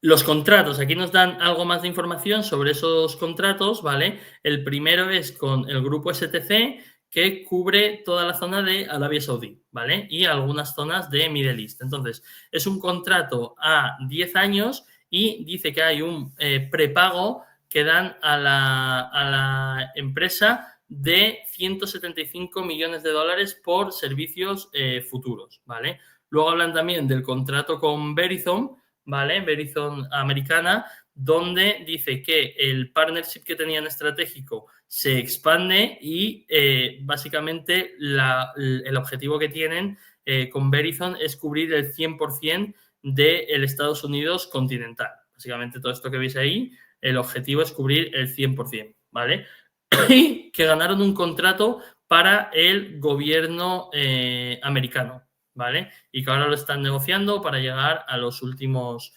Los contratos, aquí nos dan algo más de información sobre esos contratos, ¿vale? El primero es con el grupo STC, que cubre toda la zona de Arabia Saudí, ¿vale? Y algunas zonas de Middle East. Entonces, es un contrato a 10 años y dice que hay un prepago que dan a la empresa de 175 millones de dólares por servicios futuros, ¿vale? Luego hablan también del contrato con Verizon, ¿vale? Verizon americana, donde dice que el partnership que tenían estratégico se expande y básicamente el objetivo que tienen con Verizon es cubrir el 100% del Estados Unidos continental. Básicamente todo esto que veis ahí, el objetivo es cubrir el 100%, ¿vale? Y que ganaron un contrato para el gobierno americano, ¿vale? Y que ahora lo están negociando para llegar a los últimos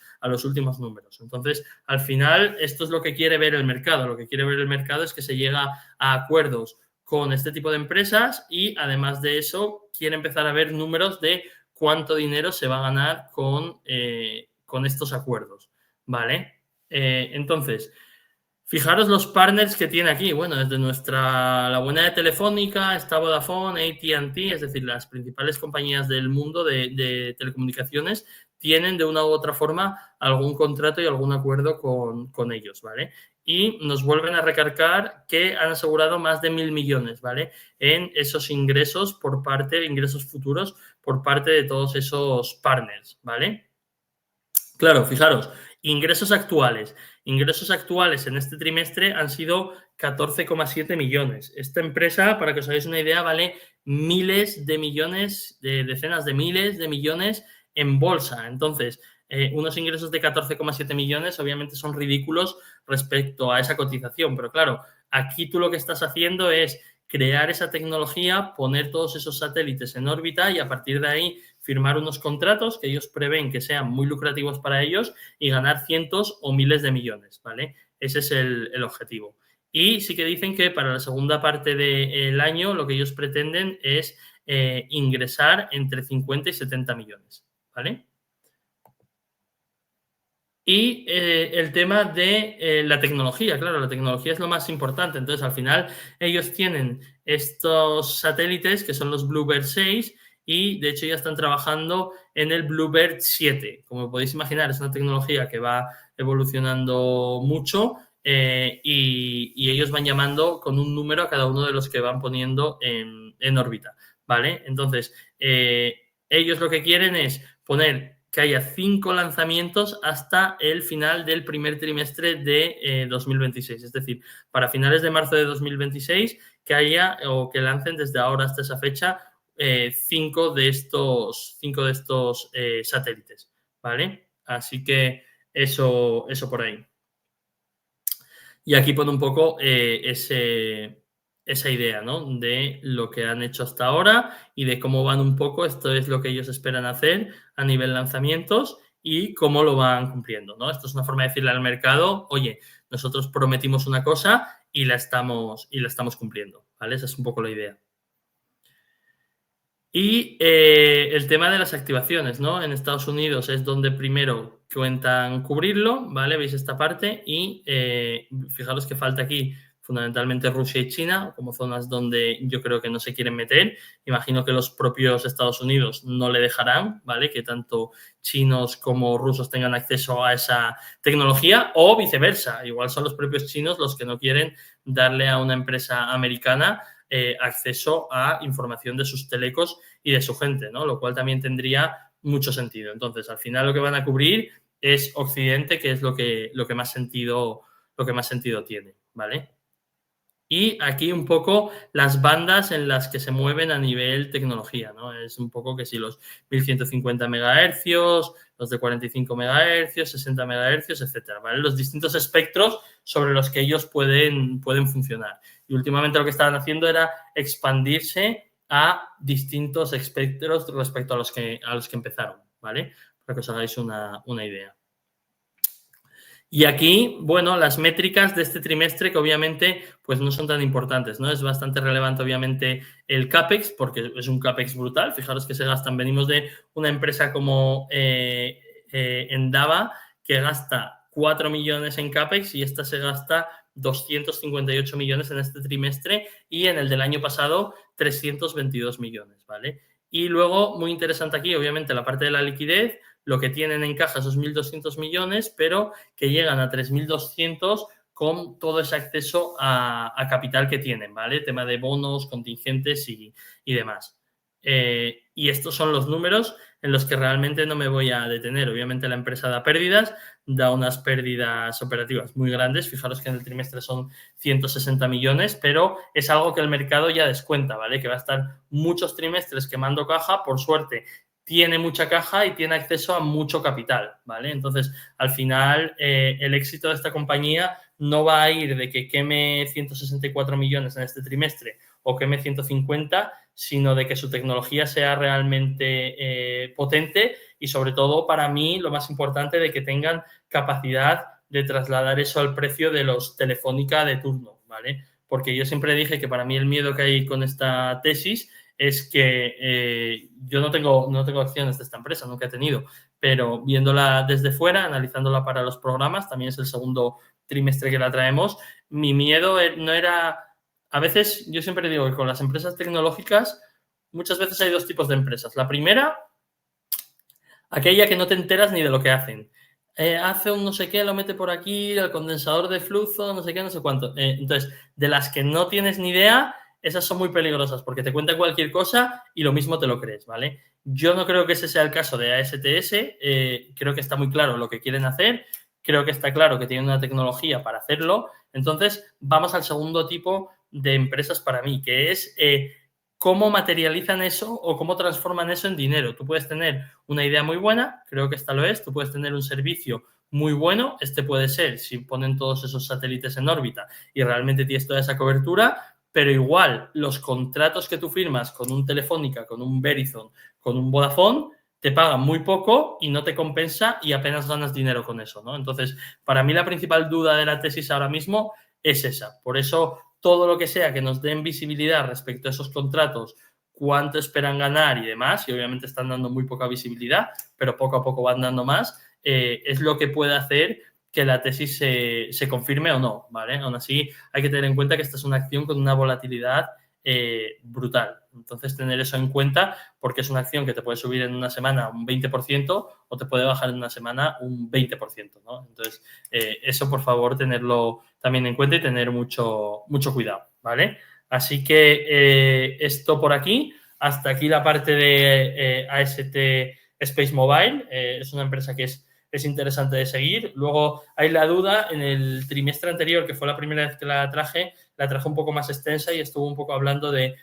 números. Entonces, al final, esto es lo que quiere ver el mercado. Lo que quiere ver el mercado es que se llega a acuerdos con este tipo de empresas y, además de eso, quiere empezar a ver números de cuánto dinero se va a ganar con estos acuerdos, ¿vale? Entonces, fijaros los partners que tiene aquí. Bueno, desde la buena de Telefónica, está Vodafone, AT&T, es decir, las principales compañías del mundo de telecomunicaciones tienen de una u otra forma algún contrato y algún acuerdo con ellos, ¿vale? Y nos vuelven a recargar que han asegurado más de 1.000 millones, ¿vale? En esos ingresos ingresos futuros por parte de todos esos partners, ¿vale? Claro, fijaros, ingresos actuales. Ingresos actuales en este trimestre han sido 14,7 millones. Esta empresa, para que os hagáis una idea, vale miles de millones, decenas de miles de millones en bolsa. Entonces, unos ingresos de 14,7 millones obviamente son ridículos respecto a esa cotización. Pero claro, aquí tú lo que estás haciendo es crear esa tecnología, poner todos esos satélites en órbita y a partir de ahí firmar unos contratos que ellos prevén que sean muy lucrativos para ellos y ganar cientos o miles de millones, ¿vale? Ese es el objetivo. Y sí que dicen que para la segunda parte del año lo que ellos pretenden es ingresar entre 50 y 70 millones, ¿vale? Y el tema de la tecnología, claro, la tecnología es lo más importante. Entonces, al final, ellos tienen estos satélites que son los Bluebird 6 y de hecho ya están trabajando en el Bluebird 7. Como podéis imaginar, es una tecnología que va evolucionando mucho y ellos van llamando con un número a cada uno de los que van poniendo en órbita, ¿vale? Entonces, ellos lo que quieren es poner que haya 5 lanzamientos hasta el final del primer trimestre de 2026. Es decir, para finales de marzo de 2026, que haya o que lancen desde ahora hasta esa fecha 5 de estos satélites, ¿vale? Así que eso por ahí. Y aquí pone un poco esa idea, ¿no? De lo que han hecho hasta ahora y de cómo van un poco. Esto es lo que ellos esperan hacer a nivel lanzamientos y cómo lo van cumpliendo, ¿no? Esto es una forma de decirle al mercado, oye, nosotros prometimos una cosa y la estamos cumpliendo, ¿vale? Esa es un poco la idea. Y el tema de las activaciones, ¿no? En Estados Unidos es donde primero cuentan cubrirlo, ¿vale? Veis esta parte y fijaros que falta aquí fundamentalmente Rusia y China como zonas donde yo creo que no se quieren meter. Imagino que los propios Estados Unidos no le dejarán, ¿vale? Que tanto chinos como rusos tengan acceso a esa tecnología o viceversa. Igual son los propios chinos los que no quieren darle a una empresa americana acceso a información de sus telecos y de su gente, ¿no? Lo cual también tendría mucho sentido. Entonces, al final lo que van a cubrir es Occidente, que es lo que más sentido tiene, ¿vale? Y aquí un poco las bandas en las que se mueven a nivel tecnología, ¿no? Es un poco que si los 1150 megahercios, los de 45 megahercios, 60 megahercios, etcétera, ¿vale? Los distintos espectros sobre los que ellos pueden funcionar. Y últimamente lo que estaban haciendo era expandirse a distintos espectros respecto a los que empezaron, ¿vale? Para que os hagáis una idea. Y aquí, bueno, las métricas de este trimestre que obviamente pues no son tan importantes, ¿no? Es bastante relevante obviamente el CAPEX porque es un CAPEX brutal. Fijaros que se gastan, venimos de una empresa como Endava que gasta 4 millones en CAPEX y esta se gasta 258 millones en este trimestre y en el del año pasado 322 millones, ¿vale? Y luego, muy interesante aquí, obviamente, la parte de la liquidez, lo que tienen en caja esos 1.200 millones, pero que llegan a 3.200 con todo ese acceso a capital que tienen, ¿vale? Tema de bonos, contingentes y demás. Y estos son los números en los que realmente no me voy a detener. Obviamente la empresa da pérdidas, da unas pérdidas operativas muy grandes. Fijaros que en el trimestre son 160 millones, pero es algo que el mercado ya descuenta, ¿vale? Que va a estar muchos trimestres quemando caja. Por suerte, tiene mucha caja y tiene acceso a mucho capital, ¿vale? Entonces, al final, el éxito de esta compañía no va a ir de que queme 164 millones en este trimestre o queme 150, sino de que su tecnología sea realmente potente y, sobre todo, para mí, lo más importante, de que tengan capacidad de trasladar eso al precio de los Telefónica de turno, ¿vale? Porque yo siempre dije que para mí el miedo que hay con esta tesis es que yo no tengo acciones de esta empresa, nunca he tenido, pero viéndola desde fuera, analizándola para los programas, también es el segundo trimestre que la traemos, mi miedo no era... A veces, yo siempre digo que con las empresas tecnológicas, muchas veces hay dos tipos de empresas. La primera, aquella que no te enteras ni de lo que hacen. Hace un no sé qué, lo mete por aquí, el condensador de flujo, no sé qué, no sé cuánto. Entonces, de las que no tienes ni idea, esas son muy peligrosas porque te cuentan cualquier cosa y lo mismo te lo crees, ¿vale? Yo no creo que ese sea el caso de ASTS. Creo que está muy claro lo que quieren hacer. Creo que está claro que tienen una tecnología para hacerlo. Entonces, vamos al segundo tipo de empresas para mí, que es cómo materializan eso o cómo transforman eso en dinero. Tú puedes tener una idea muy buena, creo que esta lo es, tú puedes tener un servicio muy bueno, este puede ser si ponen todos esos satélites en órbita y realmente tienes toda esa cobertura, pero igual los contratos que tú firmas con un Telefónica, con un Verizon, con un Vodafone, te pagan muy poco y no te compensa y apenas ganas dinero con eso, ¿no? Entonces, para mí la principal duda de la tesis ahora mismo es esa. Por eso, todo lo que sea que nos den visibilidad respecto a esos contratos, cuánto esperan ganar y demás, y obviamente están dando muy poca visibilidad, pero poco a poco van dando más, es lo que puede hacer que la tesis se confirme o no, ¿vale? Aún así, hay que tener en cuenta que esta es una acción con una volatilidad brutal. Entonces, tener eso en cuenta porque es una acción que te puede subir en una semana un 20% o te puede bajar en una semana un 20%, ¿no? Entonces, eso, por favor, tenerlo también en cuenta y tener mucho cuidado, ¿vale? Así que esto por aquí. Hasta aquí la parte de AST Space Mobile. Es una empresa que es interesante de seguir. Luego hay la duda, en el trimestre anterior, que fue la primera vez que la traje un poco más extensa y estuvo un poco hablando del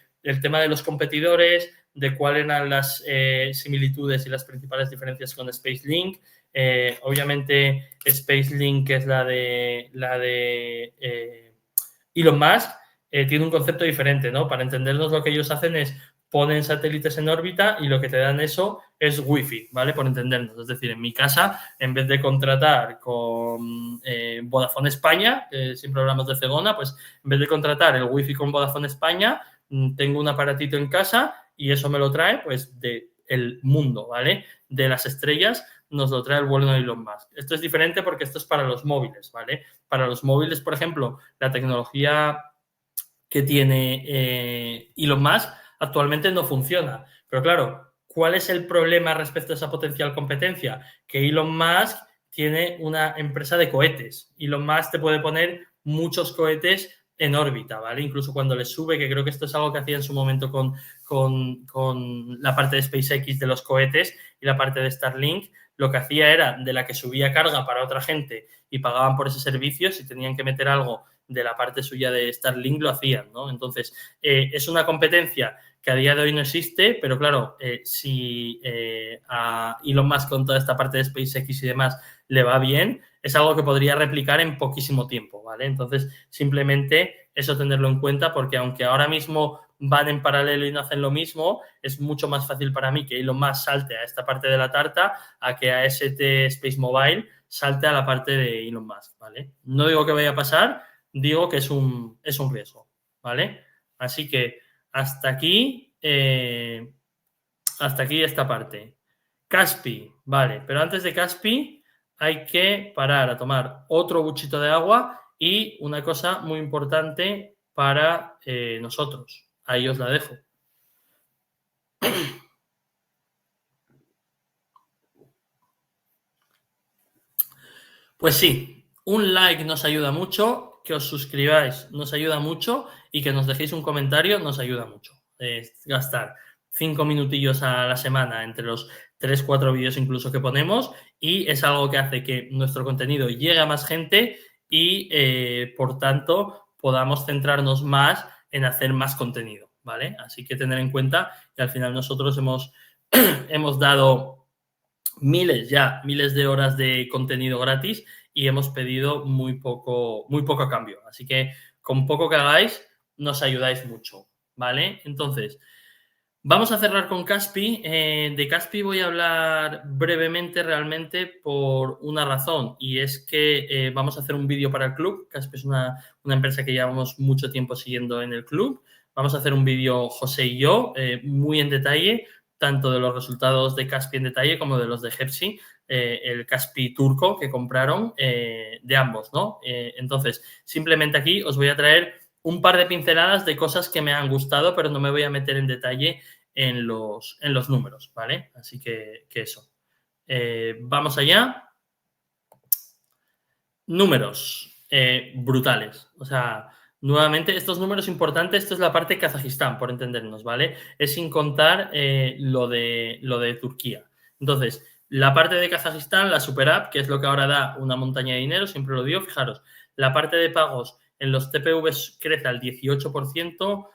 tema de los competidores, de cuáles eran las similitudes y las principales diferencias con SpaceLink. Obviamente, SpaceLink, que es la de Elon Musk, tiene un concepto diferente, ¿no? Para entendernos, lo que ellos hacen es ponen satélites en órbita y lo que te dan eso es wifi, ¿vale? Por entendernos. Es decir, en mi casa, en vez de contratar con Vodafone España, siempre hablamos de Cegona, pues en vez de contratar el wifi con Vodafone España, tengo un aparatito en casa y eso me lo trae, pues, del mundo, ¿vale? De las estrellas nos lo trae el vuelo de Elon Musk. Esto es diferente porque esto es para los móviles, ¿vale? Para los móviles, por ejemplo, la tecnología que tiene Elon Musk actualmente no funciona. Pero claro, ¿cuál es el problema respecto a esa potencial competencia? Que Elon Musk tiene una empresa de cohetes. Elon Musk te puede poner muchos cohetes en órbita, ¿vale? Incluso cuando le sube, que creo que esto es algo que hacía en su momento con la parte de SpaceX de los cohetes y la parte de Starlink, lo que hacía era de la que subía carga para otra gente y pagaban por ese servicio, si tenían que meter algo de la parte suya de Starlink lo hacían, ¿no? Entonces, es una competencia que a día de hoy no existe, pero claro, si a Elon Musk con toda esta parte de SpaceX y demás le va bien, es algo que podría replicar en poquísimo tiempo, ¿vale? Entonces, simplemente eso tenerlo en cuenta porque aunque ahora mismo van en paralelo y no hacen lo mismo, es mucho más fácil para mí que Elon Musk salte a esta parte de la tarta a que a ST Space Mobile salte a la parte de Elon Musk, ¿vale? No digo que vaya a pasar, digo que es un riesgo, ¿vale? Así que hasta aquí esta parte. Caspi, vale, pero antes de Caspi hay que parar a tomar otro buchito de agua y una cosa muy importante para nosotros. Ahí os la dejo. Pues sí, un like nos ayuda mucho, que os suscribáis nos ayuda mucho y que nos dejéis un comentario nos ayuda mucho. Gastar 5 minutillos a la semana entre los 3-4 vídeos incluso que ponemos y es algo que hace que nuestro contenido llegue a más gente y, por tanto, podamos centrarnos más en hacer más contenido, ¿vale? Así que tener en cuenta que al final nosotros hemos dado miles de horas de contenido gratis y hemos pedido muy poco a cambio. Así que con poco que hagáis, nos ayudáis mucho, ¿vale? Entonces, vamos a cerrar con Caspi. De Caspi voy a hablar brevemente realmente por una razón y es que vamos a hacer un vídeo para el club. Caspi es una empresa que llevamos mucho tiempo siguiendo en el club. Vamos a hacer un vídeo, José y yo, muy en detalle, tanto de los resultados de Caspi en detalle como de los de Hepsi, el Caspi turco que compraron, de ambos, ¿no? Entonces, simplemente aquí os voy a traer un par de pinceladas de cosas que me han gustado, pero no me voy a meter en detalle en los números, ¿vale? Así que eso. Vamos allá. Números brutales. O sea, nuevamente, estos números importantes, esto es la parte de Kazajistán, por entendernos, ¿vale? Es sin contar lo de Turquía. Entonces, la parte de Kazajistán, la Super App, que es lo que ahora da una montaña de dinero, siempre lo digo, fijaros, la parte de pagos en los TPVs crece al 18%,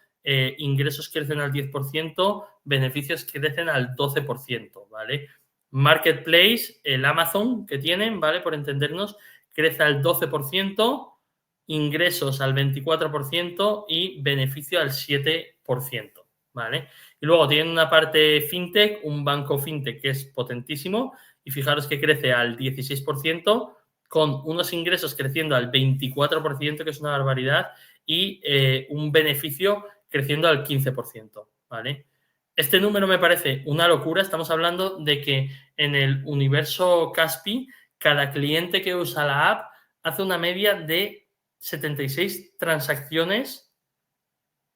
ingresos crecen al 10%, beneficios crecen al 12%, ¿vale? Marketplace, el Amazon que tienen, ¿vale? Por entendernos, crece al 12%, ingresos al 24% y beneficio al 7%, ¿vale? Y luego tienen una parte fintech, un banco fintech que es potentísimo y fijaros que crece al 16% con unos ingresos creciendo al 24%, que es una barbaridad, y un beneficio creciendo al 15%, ¿vale? Este número me parece una locura. Estamos hablando de que en el universo Caspi, cada cliente que usa la app hace una media de 76 transacciones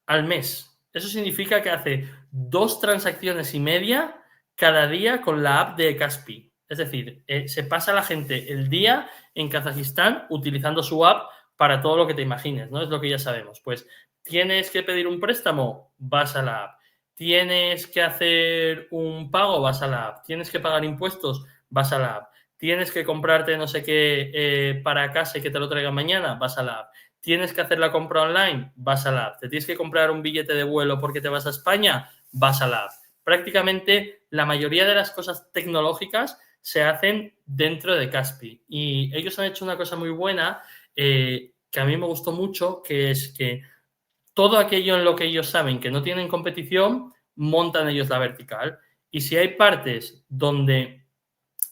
al mes. Eso significa que hace 2 transacciones y media cada día con la app de Kaspi. Es decir, se pasa la gente el día en Kazajistán utilizando su app para todo lo que te imagines, ¿no? Es lo que ya sabemos. Pues tienes que pedir un préstamo, vas a la app. Tienes que hacer un pago, vas a la app. Tienes que pagar impuestos, vas a la app. Tienes que comprarte no sé qué para casa y que te lo traigan mañana, vas a la app. Tienes que hacer la compra online, vas a la app. Te tienes que comprar un billete de vuelo porque te vas a España, vas a la app. Prácticamente la mayoría de las cosas tecnológicas se hacen dentro de Kaspi. Y ellos han hecho una cosa muy buena que a mí me gustó mucho, que es que todo aquello en lo que ellos saben que no tienen competición, montan ellos la vertical. Y si hay partes donde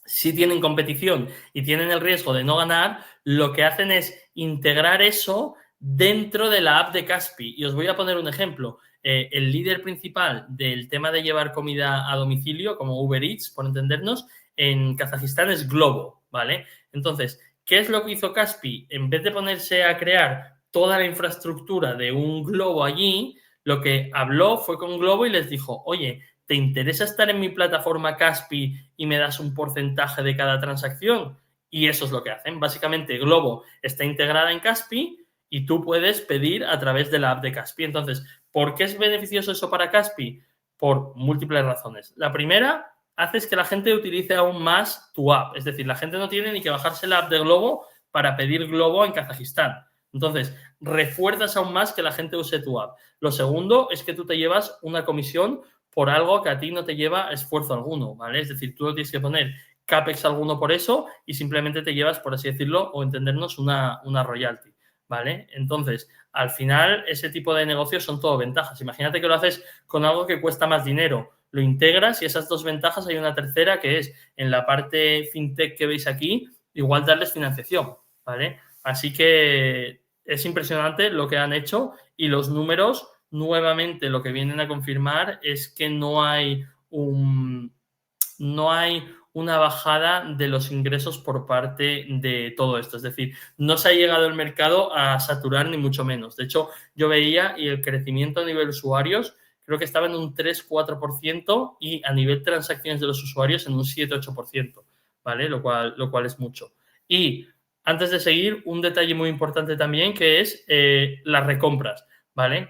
sí tienen competición y tienen el riesgo de no ganar, lo que hacen es integrar eso dentro de la app de Kaspi. Y os voy a poner un ejemplo. El líder principal del tema de llevar comida a domicilio, como Uber Eats, por entendernos, en Kazajistán es Globo, ¿vale? Entonces, ¿qué es lo que hizo Kaspi? En vez de ponerse a crear toda la infraestructura de un Globo allí, lo que habló fue con Globo y les dijo, oye, ¿te interesa estar en mi plataforma Kaspi y me das un porcentaje de cada transacción? Y eso es lo que hacen. Básicamente, Globo está integrada en Kaspi y tú puedes pedir a través de la app de Kaspi. Entonces, ¿por qué es beneficioso eso para Kaspi? Por múltiples razones. La primera, haces que la gente utilice aún más tu app. Es decir, la gente no tiene ni que bajarse la app de Globo para pedir Globo en Kazajistán. Entonces, refuerzas aún más que la gente use tu app. Lo segundo es que tú te llevas una comisión por algo que a ti no te lleva esfuerzo alguno, ¿vale? Es decir, tú no tienes que poner CAPEX alguno por eso y simplemente te llevas, por así decirlo, o entendernos, una royalty, ¿vale? Entonces, al final, ese tipo de negocios son todo ventajas. Imagínate que lo haces con algo que cuesta más dinero, lo integras y esas dos ventajas hay una tercera que es, en la parte fintech que veis aquí, igual darles financiación, ¿vale? Así que es impresionante lo que han hecho y los números nuevamente lo que vienen a confirmar es que no hay una bajada de los ingresos por parte de todo esto. Es decir, no se ha llegado el mercado a saturar ni mucho menos. De hecho, yo veía y el crecimiento a nivel usuarios creo que estaba en un 3-4% y a nivel transacciones de los usuarios en un 7-8%, ¿vale? Lo cual es mucho. Y antes de seguir, un detalle muy importante también que es las recompras, ¿vale?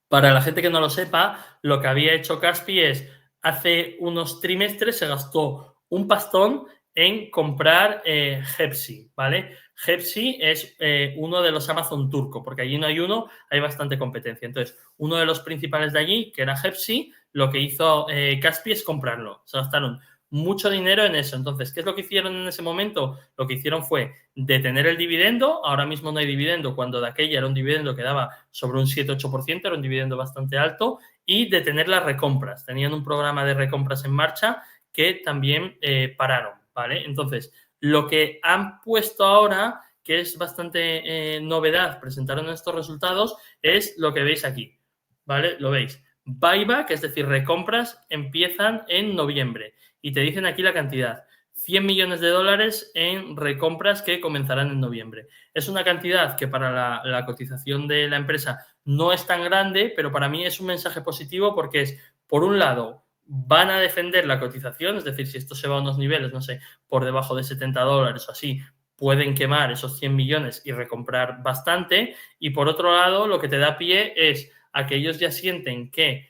Para la gente que no lo sepa, lo que había hecho Kaspi es, hace unos trimestres se gastó un pastón en comprar Hepsi, ¿vale? Hepsi es uno de los Amazon turco, porque allí no hay uno, hay bastante competencia. Entonces, uno de los principales de allí, que era Hepsi, lo que hizo Kaspi es comprarlo. Se gastaron mucho dinero en eso. Entonces, ¿qué es lo que hicieron en ese momento? Lo que hicieron fue detener el dividendo. Ahora mismo no hay dividendo, cuando de aquella era un dividendo que daba sobre un 7-8%, era un dividendo bastante alto, y detener las recompras. Tenían un programa de recompras en marcha que también pararon, ¿vale? Entonces, lo que han puesto ahora, que es bastante novedad, presentaron estos resultados, es lo que veis aquí, ¿vale? Lo veis. Buyback, es decir, recompras, empiezan en noviembre y te dicen aquí la cantidad. 100 millones de dólares en recompras que comenzarán en noviembre. Es una cantidad que para la cotización de la empresa no es tan grande, pero para mí es un mensaje positivo porque es, por un lado, van a defender la cotización, es decir, si esto se va a unos niveles, no sé, por debajo de 70 dólares o así, pueden quemar esos 100 millones y recomprar bastante. Y por otro lado, lo que te da pie es a que ellos ya sienten que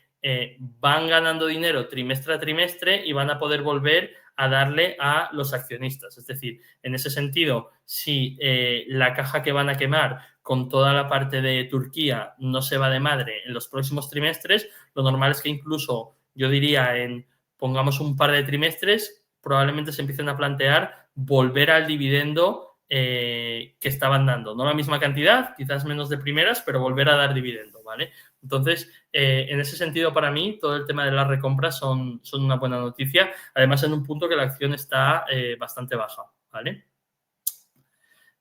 van ganando dinero trimestre a trimestre y van a poder volver a darle a los accionistas. Es decir, en ese sentido, si la caja que van a quemar con toda la parte de Turquía no se va de madre en los próximos trimestres, lo normal es que incluso, yo diría, pongamos un par de trimestres, probablemente se empiecen a plantear volver al dividendo que estaban dando. No la misma cantidad, quizás menos de primeras, pero volver a dar dividendo, ¿vale? Entonces, en ese sentido, para mí, todo el tema de las recompras son una buena noticia. Además, en un punto que la acción está bastante baja, ¿vale?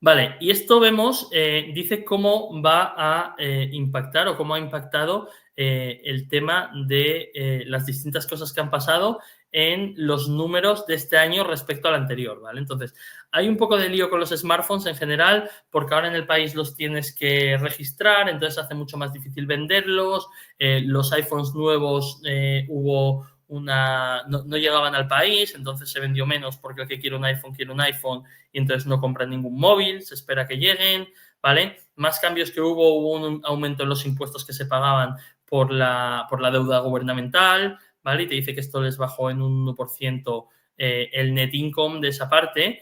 Vale, y esto vemos, dice cómo va a impactar o cómo ha impactado el tema de las distintas cosas que han pasado en los números de este año respecto al anterior, ¿vale? Entonces, hay un poco de lío con los smartphones en general, porque ahora en el país los tienes que registrar, entonces hace mucho más difícil venderlos. Los iPhones nuevos no llegaban al país, entonces se vendió menos porque el que quiere un iPhone y entonces no compra ningún móvil, se espera que lleguen, ¿vale? Más cambios que hubo un aumento en los impuestos que se pagaban por la deuda gubernamental, ¿vale? Y te dice que esto les bajó en un 1% el net income de esa parte,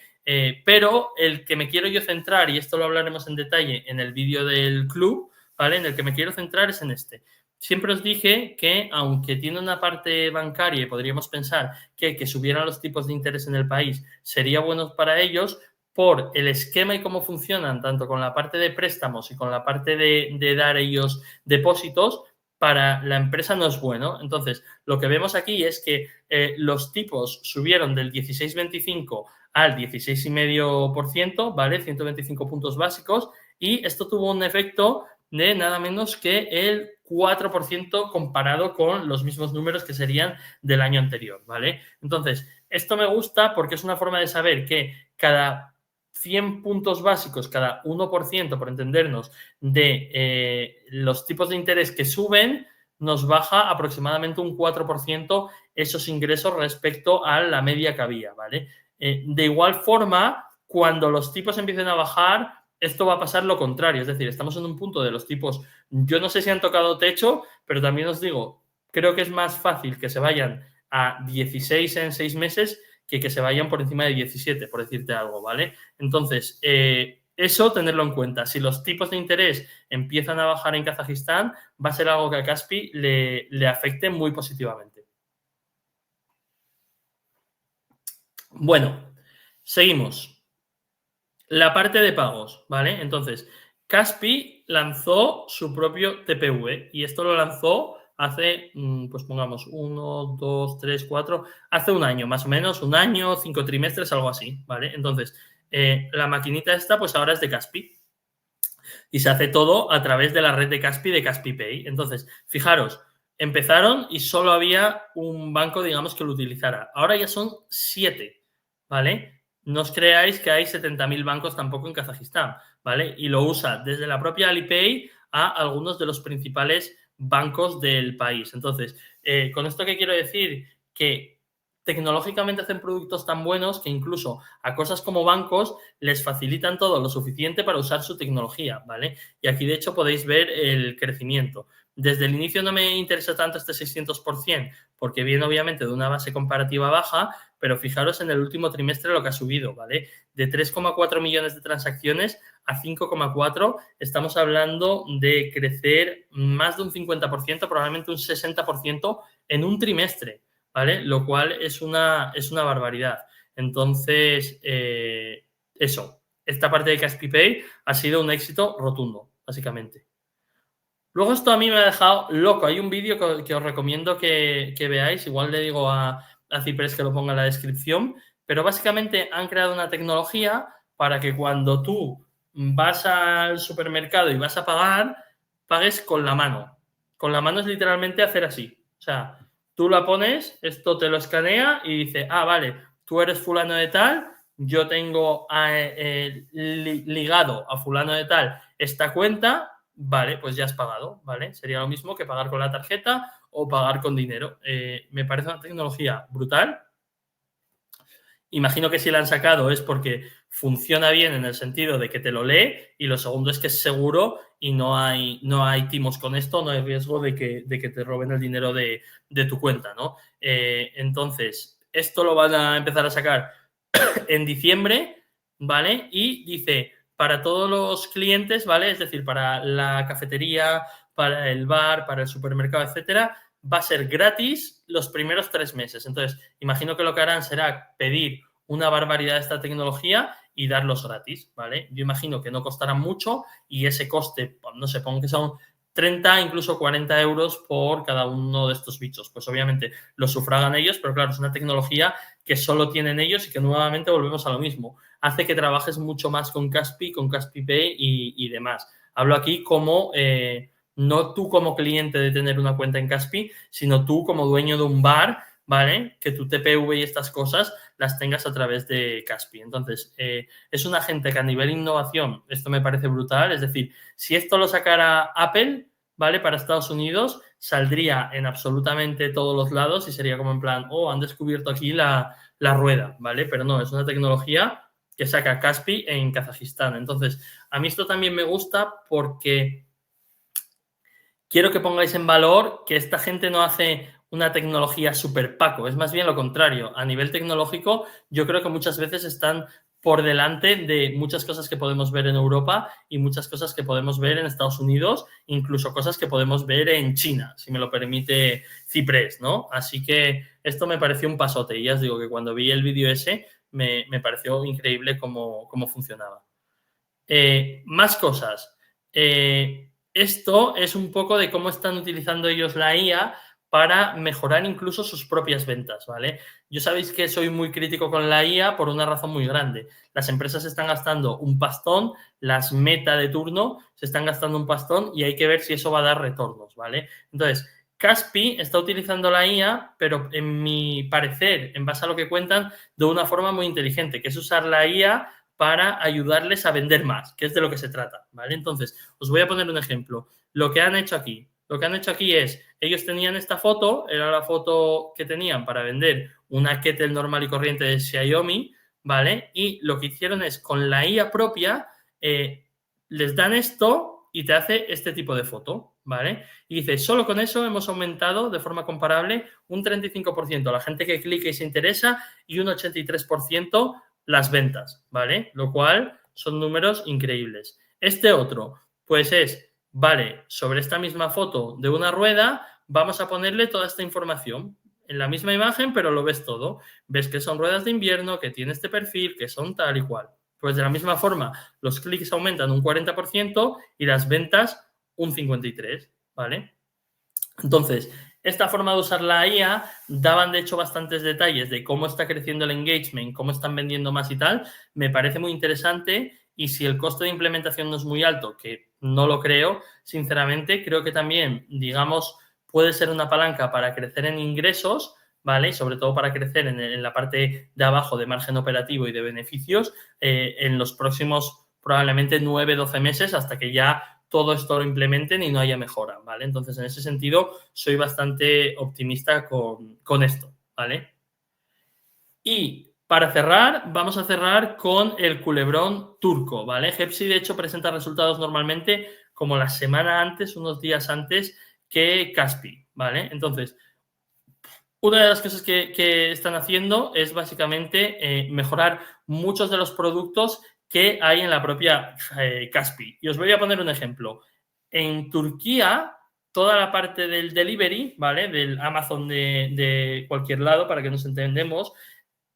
pero el que me quiero yo centrar, y esto lo hablaremos en detalle en el vídeo del club, ¿vale? En el que me quiero centrar es en este. Siempre os dije que, aunque tiene una parte bancaria y podríamos pensar que subieran los tipos de interés en el país sería bueno para ellos, por el esquema y cómo funcionan, tanto con la parte de préstamos y con la parte de dar ellos depósitos, para la empresa no es bueno. Entonces, lo que vemos aquí es que los tipos subieron del 16,25 al 16,5%, ¿vale? 125 puntos básicos, y esto tuvo un efecto de nada menos que el 4% comparado con los mismos números que serían del año anterior, ¿vale? Entonces, esto me gusta porque es una forma de saber que cada 100 puntos básicos, cada 1%, por entendernos, de los tipos de interés que suben, nos baja aproximadamente un 4% esos ingresos respecto a la media que había, ¿vale? De igual forma, cuando los tipos empiecen a bajar, esto va a pasar lo contrario, es decir, estamos en un punto de los tipos, yo no sé si han tocado techo, pero también os digo, creo que es más fácil que se vayan a 16 en 6 meses que se vayan por encima de 17, por decirte algo, ¿vale? Entonces, eso tenerlo en cuenta. Si los tipos de interés empiezan a bajar en Kazajistán, va a ser algo que a Kaspi le afecte muy positivamente. Bueno, seguimos. La parte de pagos, ¿vale? Entonces, Kaspi lanzó su propio TPV y esto lo lanzó hace, pues pongamos, 1, 2, 3, 4, hace un año, más o menos, un año, 5 trimestres, algo así, ¿vale? Entonces, la maquinita esta, pues ahora es de Kaspi y se hace todo a través de la red de Kaspi Pay. Entonces, fijaros, empezaron y solo había un banco, digamos, que lo utilizara. Ahora ya son 7, ¿vale? No os creáis que hay 70.000 bancos tampoco en Kazajistán, ¿vale? Y lo usa desde la propia Alipay a algunos de los principales bancos del país. Entonces, ¿con esto qué quiero decir? Que tecnológicamente hacen productos tan buenos que incluso a cosas como bancos les facilitan todo lo suficiente para usar su tecnología, ¿vale? Y aquí, de hecho, podéis ver el crecimiento. Desde el inicio no me interesa tanto este 600%, porque viene obviamente de una base comparativa baja, pero fijaros en el último trimestre lo que ha subido, ¿vale? De 3,4 millones de transacciones a 5,4, estamos hablando de crecer más de un 50%, probablemente un 60% en un trimestre, ¿vale? Lo cual es una barbaridad. Entonces, eso, esta parte de Kaspi Pay ha sido un éxito rotundo, básicamente. Luego esto a mí me ha dejado loco. Hay un vídeo que os recomiendo que veáis. Igual le digo a Ciprés que lo ponga en la descripción. Pero básicamente han creado una tecnología para que cuando tú vas al supermercado y vas a pagar, pagues con la mano. Con la mano es literalmente hacer así. O sea, tú la pones, esto te lo escanea y dice, ah, vale, tú eres fulano de tal, yo tengo ligado a fulano de tal esta cuenta, vale, pues ya has pagado, ¿vale? Sería lo mismo que pagar con la tarjeta o pagar con dinero. Me parece una tecnología brutal. Imagino que si la han sacado es porque funciona bien en el sentido de que te lo lee y lo segundo es que es seguro y no hay timos con esto, no hay riesgo de que te roben el dinero de tu cuenta, ¿no? Entonces, esto lo van a empezar a sacar en diciembre, ¿vale? Y dice, para todos los clientes, ¿vale? Es decir, para la cafetería, para el bar, para el supermercado, etcétera, va a ser gratis los primeros 3 meses. Entonces, imagino que lo que harán será pedir una barbaridad de esta tecnología y darlos gratis, ¿vale? Yo imagino que no costarán mucho y ese coste, no sé, pongo que son 30, incluso 40 euros por cada uno de estos bichos. Pues obviamente lo sufragan ellos, pero claro, es una tecnología que solo tienen ellos y que nuevamente volvemos a lo mismo. Hace que trabajes mucho más con Kaspi Pay y demás. Hablo aquí como, no tú como cliente de tener una cuenta en Kaspi, sino tú como dueño de un bar ¿vale? Que tu TPV y estas cosas las tengas a través de Kaspi. Entonces, es un agente que a nivel innovación, esto me parece brutal. Es decir, si esto lo sacara Apple, ¿vale? Para Estados Unidos, saldría en absolutamente todos los lados y sería como en plan, oh, han descubierto aquí la rueda, ¿vale? Pero no, es una tecnología que saca Kaspi en Kazajistán. Entonces, a mí esto también me gusta porque quiero que pongáis en valor que esta gente no hace una tecnología super Paco, es más bien lo contrario. A nivel tecnológico, yo creo que muchas veces están por delante de muchas cosas que podemos ver en Europa y muchas cosas que podemos ver en Estados Unidos, incluso cosas que podemos ver en China, si me lo permite Ciprés, ¿no? Así que esto me pareció un pasote y ya os digo que cuando vi el vídeo ese me pareció increíble cómo funcionaba. Más cosas. Esto es un poco de cómo están utilizando ellos la IA para mejorar incluso sus propias ventas, ¿vale? Yo sabéis que soy muy crítico con la IA por una razón muy grande. Las empresas están gastando un pastón, las meta de turno se están gastando un pastón y hay que ver si eso va a dar retornos, ¿vale? Entonces, Kaspi está utilizando la IA, pero en mi parecer, en base a lo que cuentan, de una forma muy inteligente, que es usar la IA para ayudarles a vender más, que es de lo que se trata, ¿vale? Entonces, os voy a poner un ejemplo. Lo que han hecho aquí es, ellos tenían esta foto, era la foto que tenían para vender una kettle normal y corriente de Xiaomi, ¿vale? Y lo que hicieron es, con la IA propia, les dan esto y te hace este tipo de foto, ¿vale? Y dice, solo con eso hemos aumentado de forma comparable un 35% a la gente que clica y se interesa y un 83% las ventas, ¿vale? Lo cual son números increíbles. Este otro, pues es, vale, sobre esta misma foto de una rueda, vamos a ponerle toda esta información en la misma imagen, pero lo ves todo. Ves que son ruedas de invierno, que tiene este perfil, que son tal y cual. Pues de la misma forma, los clics aumentan un 40% y las ventas un 53%, ¿vale? Entonces, esta forma de usar la IA daban de hecho bastantes detalles de cómo está creciendo el engagement, cómo están vendiendo más y tal. Me parece muy interesante y si el costo de implementación no es muy alto, que no lo creo, sinceramente, creo que también, digamos, puede ser una palanca para crecer en ingresos, ¿vale? Y sobre todo para crecer en la parte de abajo de margen operativo y de beneficios en los próximos probablemente 9-12 meses hasta que ya todo esto lo implementen y no haya mejora, ¿vale? Entonces, en ese sentido, soy bastante optimista con esto, ¿vale? Y para cerrar, vamos a cerrar con el culebrón turco, ¿vale? Hepsi, de hecho, presenta resultados normalmente como la semana antes, unos días antes que Kaspi, ¿vale? Entonces, una de las cosas que están haciendo es básicamente mejorar muchos de los productos que hay en la propia Kaspi. Y os voy a poner un ejemplo. En Turquía, toda la parte del delivery, ¿vale? Del Amazon de cualquier lado, para que nos entendemos,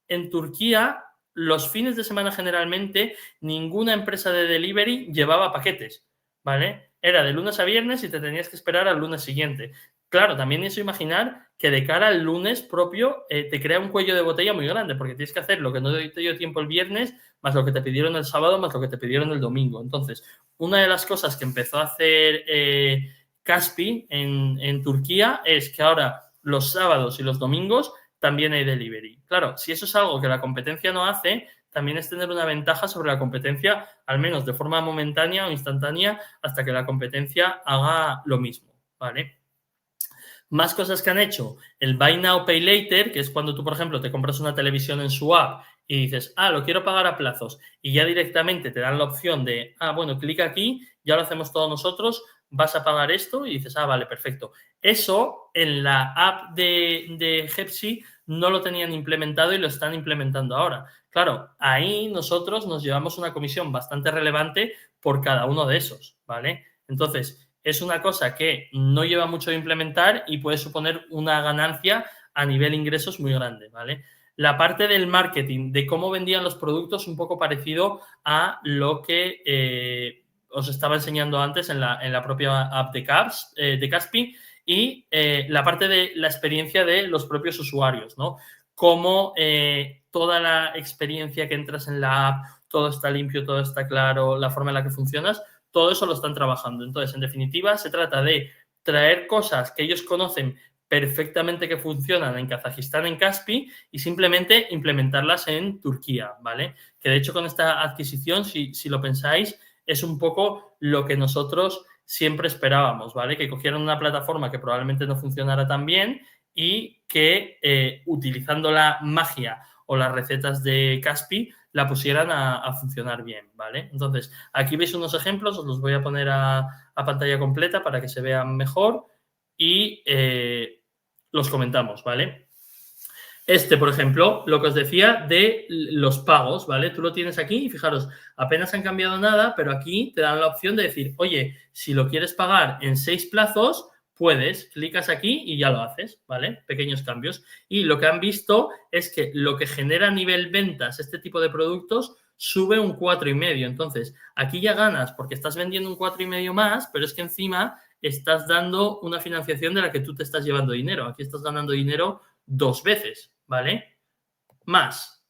en Turquía, los fines de semana generalmente, ninguna empresa de delivery llevaba paquetes, ¿vale? Era de lunes a viernes y te tenías que esperar al lunes siguiente. Claro, también eso imaginar que de cara al lunes propio te crea un cuello de botella muy grande, porque tienes que hacer lo que no te dio tiempo el viernes, más lo que te pidieron el sábado, más lo que te pidieron el domingo. Entonces, una de las cosas que empezó a hacer Kaspi en Turquía es que ahora los sábados y los domingos también hay delivery. Claro, si eso es algo que la competencia no hace, también es tener una ventaja sobre la competencia, al menos de forma momentánea o instantánea, hasta que la competencia haga lo mismo, ¿vale? Más cosas que han hecho, el Buy Now, Pay Later, que es cuando tú, por ejemplo, te compras una televisión en su app y dices, lo quiero pagar a plazos, y ya directamente te dan la opción de, bueno, clica aquí, ya lo hacemos todos nosotros, vas a pagar esto, y dices, vale, perfecto. Eso en la app de Hepsi no lo tenían implementado y lo están implementando ahora. Claro, ahí nosotros nos llevamos una comisión bastante relevante por cada uno de esos, ¿vale? Entonces, es una cosa que no lleva mucho de implementar y puede suponer una ganancia a nivel ingresos muy grande, ¿vale? La parte del marketing, de cómo vendían los productos, un poco parecido a lo que os estaba enseñando antes en la propia app de Kaspi y la parte de la experiencia de los propios usuarios, ¿no? Cómo toda la experiencia que entras en la app, todo está limpio, todo está claro, la forma en la que funcionas, todo eso lo están trabajando. Entonces, en definitiva, se trata de traer cosas que ellos conocen perfectamente que funcionan en Kazajistán, en Kaspi, y simplemente implementarlas en Turquía, ¿vale? Que de hecho con esta adquisición, si lo pensáis, es un poco lo que nosotros siempre esperábamos, ¿vale? Que cogieran una plataforma que probablemente no funcionara tan bien y que utilizando la magia o las recetas de Kaspi la pusieran a funcionar bien, ¿vale? Entonces, aquí veis unos ejemplos, os los voy a poner a pantalla completa para que se vean mejor y los comentamos, ¿vale? Por ejemplo, lo que os decía de los pagos, ¿vale? Tú lo tienes aquí y fijaros, apenas han cambiado nada, pero aquí te dan la opción de decir, oye, si lo quieres pagar en 6 plazos, puedes, clicas aquí y ya lo haces, ¿vale? Pequeños cambios. Y lo que han visto es que lo que genera a nivel ventas este tipo de productos sube un 4,5. Entonces, aquí ya ganas porque estás vendiendo un 4,5 más, pero es que encima estás dando una financiación de la que tú te estás llevando dinero. Aquí estás ganando dinero 2 veces, ¿vale? Más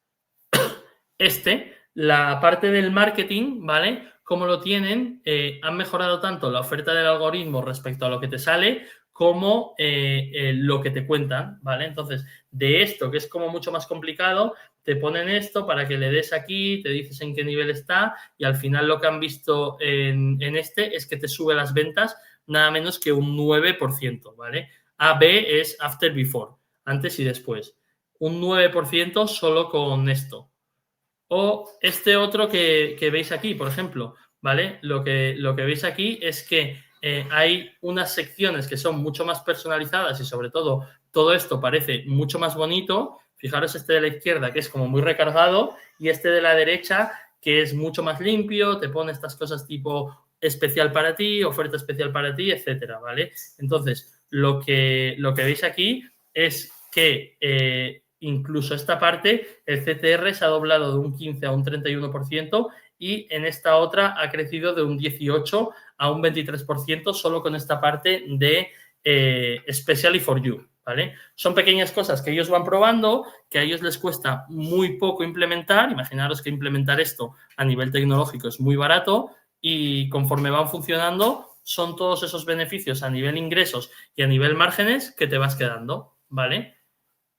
la parte del marketing, ¿vale? ¿Cómo lo tienen? Han mejorado tanto la oferta del algoritmo respecto a lo que te sale como lo que te cuentan, ¿vale? Entonces, de esto, que es como mucho más complicado, te ponen esto para que le des aquí, te dices en qué nivel está y al final lo que han visto en es que te sube las ventas nada menos que un 9%, ¿vale? AB es after before, antes y después. Un 9% solo con esto. O este otro que veis aquí, por ejemplo, ¿vale? Lo que veis aquí es que hay unas secciones que son mucho más personalizadas y sobre todo esto parece mucho más bonito. Fijaros de la izquierda que es como muy recargado y de la derecha que es mucho más limpio, te pone estas cosas tipo especial para ti, oferta especial para ti, etcétera, ¿vale? Entonces, lo que veis aquí es que incluso esta parte, el CTR se ha doblado de un 15 a un 31% y en esta otra ha crecido de un 18 a un 23% solo con esta parte de Especially for You, ¿vale? Son pequeñas cosas que ellos van probando, que a ellos les cuesta muy poco implementar. Imaginaros que implementar esto a nivel tecnológico es muy barato y conforme van funcionando son todos esos beneficios a nivel ingresos y a nivel márgenes que te vas quedando, ¿vale?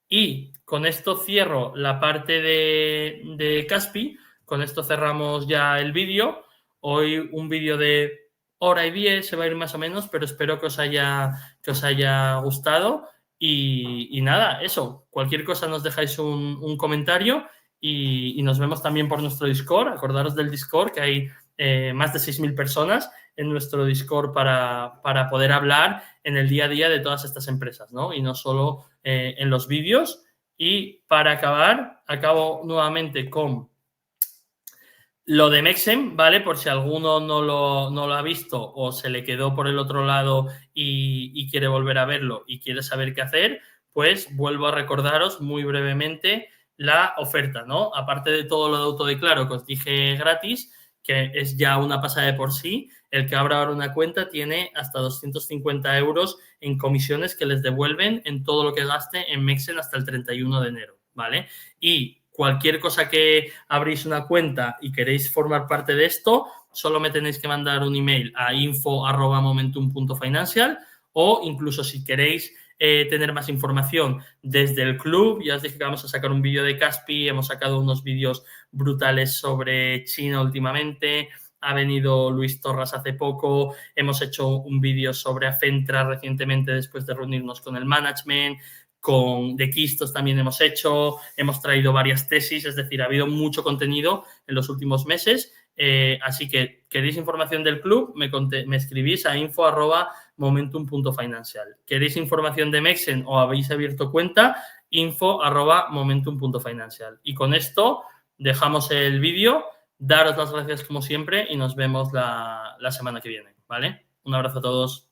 Y con esto cierro la parte de Kaspi. Con esto cerramos ya el vídeo. Hoy un vídeo de hora y 10 se va a ir más o menos, pero espero que os haya gustado. Y nada, eso. Cualquier cosa nos dejáis un comentario y nos vemos también por nuestro Discord. Acordaros del Discord, que hay más de 6.000 personas en nuestro Discord para poder hablar en el día a día de todas estas empresas, ¿no? Y no solo en los vídeos. Y para acabar, acabo nuevamente con lo de Mexen, ¿vale? Por si alguno no lo ha visto o se le quedó por el otro lado y quiere volver a verlo y quiere saber qué hacer, pues vuelvo a recordaros muy brevemente la oferta, ¿no? Aparte de todo lo de autodeclaro que os dije gratis, que es ya una pasada de por sí, el que abra ahora una cuenta tiene hasta 250 euros en comisiones que les devuelven en todo lo que gaste en Mexen hasta el 31 de enero, ¿vale? Y cualquier cosa que abréis una cuenta y queréis formar parte de esto, solo me tenéis que mandar un email a info@momentum.financial o incluso si queréis tener más información desde el club, ya os dije que vamos a sacar un vídeo de Kaspi, hemos sacado unos vídeos brutales sobre China últimamente, ha venido Luis Torras hace poco, hemos hecho un vídeo sobre Afentra recientemente después de reunirnos con el management, de Quistos también hemos traído varias tesis, es decir, ha habido mucho contenido en los últimos meses, así que queréis información del club, me escribís a info@momentum.financial. ¿Queréis información de Mexen o habéis abierto cuenta? info@momentum.financial. Y con esto dejamos el vídeo, daros las gracias como siempre y nos vemos la semana que viene, ¿vale? Un abrazo a todos.